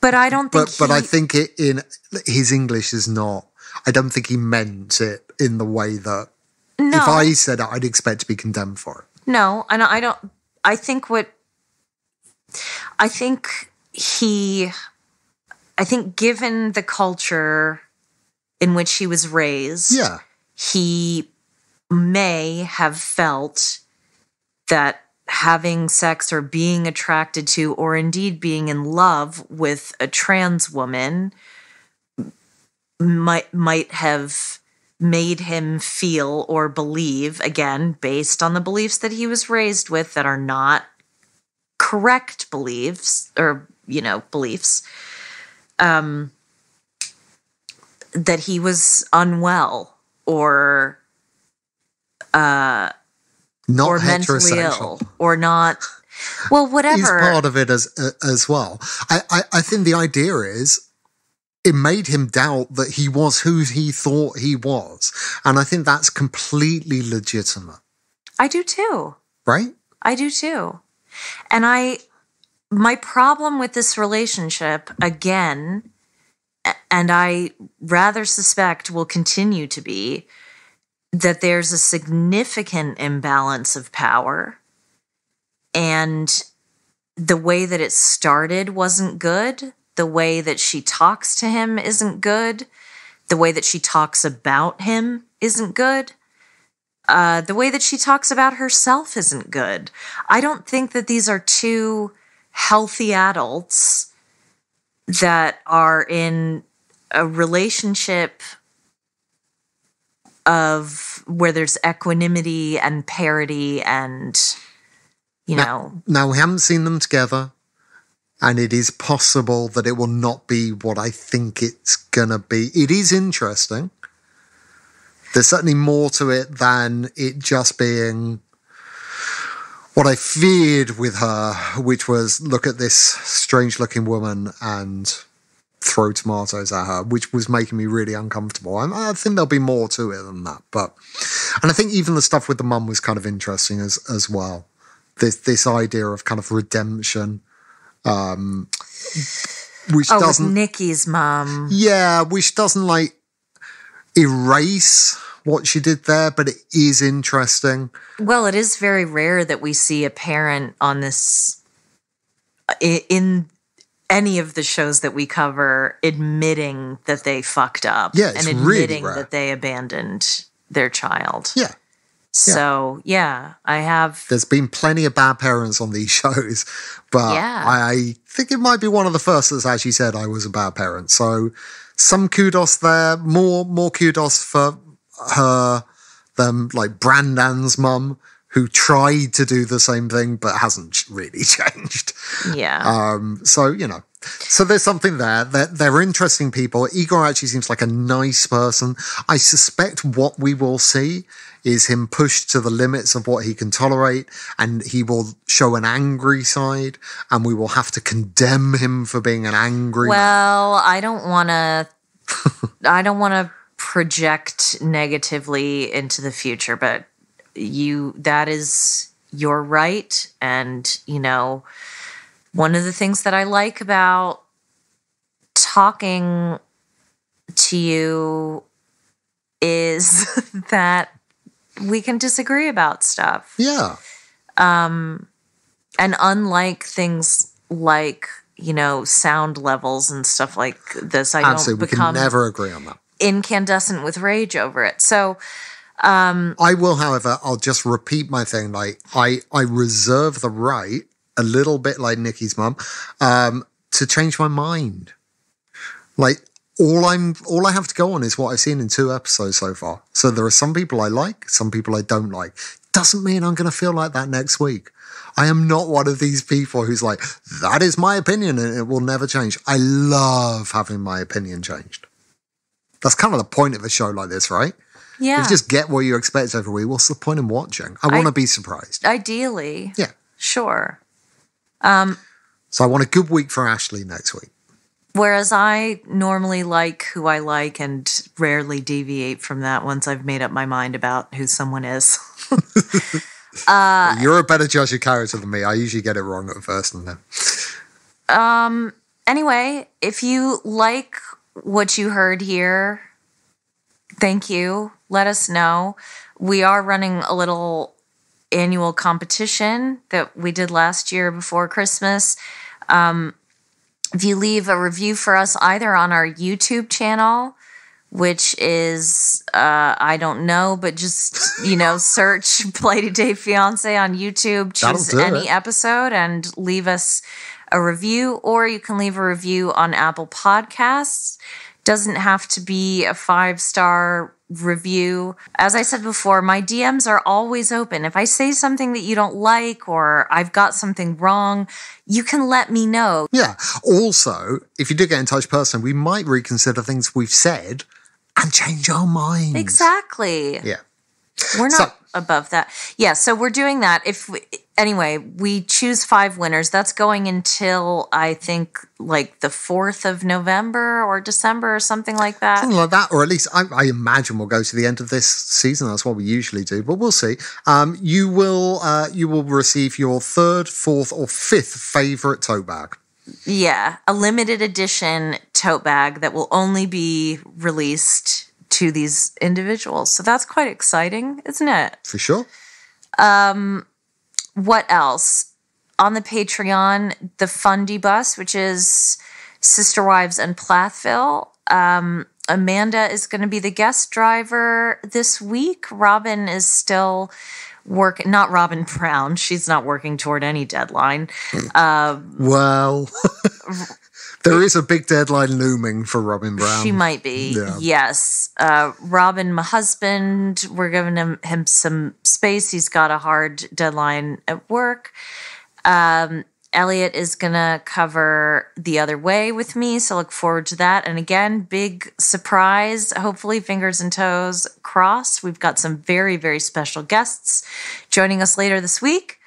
Speaker 1: but I don't think
Speaker 2: but I think it in his English is not. I don't think he meant it in the way that if I said it, I'd expect to be condemned for it.
Speaker 1: No, and I don't. I think given the culture in which he was raised,
Speaker 2: yeah,
Speaker 1: he may have felt that having sex or being attracted to, or indeed being in love with a trans woman might have made him feel or believe, again, based on the beliefs that he was raised with that are not correct beliefs, or, beliefs, that he was unwell or
Speaker 2: not
Speaker 1: mentally ill or not. Well, whatever.
Speaker 2: He's part of it as well. I think the idea is it made him doubt that he was who he thought he was. And I think that's completely legitimate.
Speaker 1: I do too.
Speaker 2: Right?
Speaker 1: I do too. And my problem with this relationship, again, and I rather suspect will continue to be, that there's a significant imbalance of power, and the way that it started wasn't good. The way that she talks to him isn't good. The way that she talks about him isn't good. The way that she talks about herself isn't good. I don't think that these are two healthy adults that are in a relationship of where there's equanimity and parity and,
Speaker 2: Now, we haven't seen them together, and it is possible that it will not be what I think it's going to be. It is interesting. There's certainly more to it than it just being what I feared with her, which was look at this strange-looking woman and throw tomatoes at her, which was making me really uncomfortable. I think there'll be more to it than that. And I think even the stuff with the mum was kind of interesting as well. This idea of kind of redemption, which doesn't...
Speaker 1: with Nikki's mum.
Speaker 2: Yeah, which doesn't, like, erase what she did there, but it is interesting.
Speaker 1: Well, it is very rare that we see a parent on this, in any of the shows that we cover, admitting that they fucked up.
Speaker 2: Yeah, it's
Speaker 1: and
Speaker 2: really
Speaker 1: admitting
Speaker 2: rare.
Speaker 1: that they abandoned their child.
Speaker 2: Yeah.
Speaker 1: So, yeah, I have...
Speaker 2: There's been plenty of bad parents on these shows, but
Speaker 1: Yeah.
Speaker 2: I think it might be one of the first that's actually said I was a bad parent. So some kudos there. More kudos for like Brandon's mum, who tried to do the same thing but hasn't really changed.
Speaker 1: Yeah.
Speaker 2: So there's something there. They're interesting people. Igor actually seems like a nice person. I suspect what we will see is him pushed to the limits of what he can tolerate, and he will show an angry side, and we will have to condemn him for being an angry.
Speaker 1: Well, I don't want to project negatively into the future, but that is your right. And, one of the things that I like about talking to you is that we can disagree about stuff.
Speaker 2: Yeah.
Speaker 1: And unlike things like, sound levels and stuff like this, I
Speaker 2: Absolutely.
Speaker 1: don't become
Speaker 2: we can never agree on that.
Speaker 1: incandescent with rage over it. So
Speaker 2: I will, however, I'll just repeat my thing. Like I reserve the right, a little bit like Nikki's mum, to change my mind. Like all I have to go on is what I've seen in 2 episodes so far. So there are some people I like, some people I don't like. Doesn't mean I'm going to feel like that next week. I am not one of these people who's like, that is my opinion and it will never change. I love having my opinion changed. That's kind of the point of a show like this, right?
Speaker 1: yeah,
Speaker 2: If you just get what you expect every week, what's the point in watching? I want to be surprised.
Speaker 1: ideally,
Speaker 2: Yeah.
Speaker 1: sure.
Speaker 2: So I want a good week for Ashley next week.
Speaker 1: Whereas I normally like who I like and rarely deviate from that once I've made up my mind about who someone is.
Speaker 2: You're a better judge of character than me. I usually get it wrong at first and then.
Speaker 1: Anyway, if you like what you heard here, thank you. Let us know. We are running a little annual competition that we did last year before Christmas. If you leave a review for us either on our YouTube channel, which is, I don't know, but just, search Play Today Fiance on YouTube, choose
Speaker 2: That'll do
Speaker 1: any
Speaker 2: it.
Speaker 1: episode and leave us a review, or you can leave a review on Apple Podcasts. Doesn't have to be a 5-star review. As I said before, my DMs are always open. If I say something that you don't like or I've got something wrong, you can let me know.
Speaker 2: Yeah. Also, if you do get in touch personally, we might reconsider things we've said and change our minds.
Speaker 1: Exactly.
Speaker 2: Yeah.
Speaker 1: We're not above that. Yeah, so we're doing that. Anyway, we choose 5 winners. That's going until I think like the 4th of November or December or something like that.
Speaker 2: Something like that, or at least I imagine we'll go to the end of this season. That's what we usually do, but we'll see. You will receive your 3rd, 4th, or 5th favorite tote bag.
Speaker 1: Yeah, a limited edition tote bag that will only be released to these individuals. So that's quite exciting, isn't it?
Speaker 2: For sure.
Speaker 1: What else? On the Patreon, the Fundy Bus, which is Sister Wives and Plathville. Amanda is going to be the guest driver this week. Robin is still working, not Robin Brown. She's not working toward any deadline.
Speaker 2: Well, there is a big deadline looming for Robin Brown.
Speaker 1: She might be.
Speaker 2: Yeah.
Speaker 1: Yes. Robin, my husband, we're giving him some space. He's got a hard deadline at work. Elliot is going to cover The Other Way with me, so look forward to that. And again, big surprise, hopefully fingers and toes crossed. We've got some very, very special guests joining us later this week.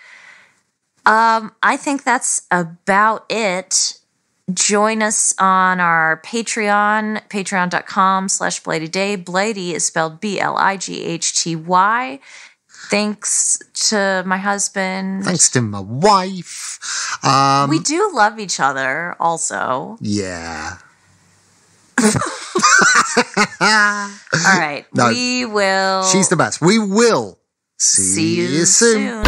Speaker 1: I think that's about it. Join us on our Patreon, patreon.com/BladyDay. Blady is spelled BLIGHTY. Thanks to my husband.
Speaker 2: Thanks to my wife.
Speaker 1: We do love each other also.
Speaker 2: Yeah.
Speaker 1: All right.
Speaker 2: No.
Speaker 1: We will
Speaker 2: She's the best. We will see
Speaker 1: see
Speaker 2: you soon.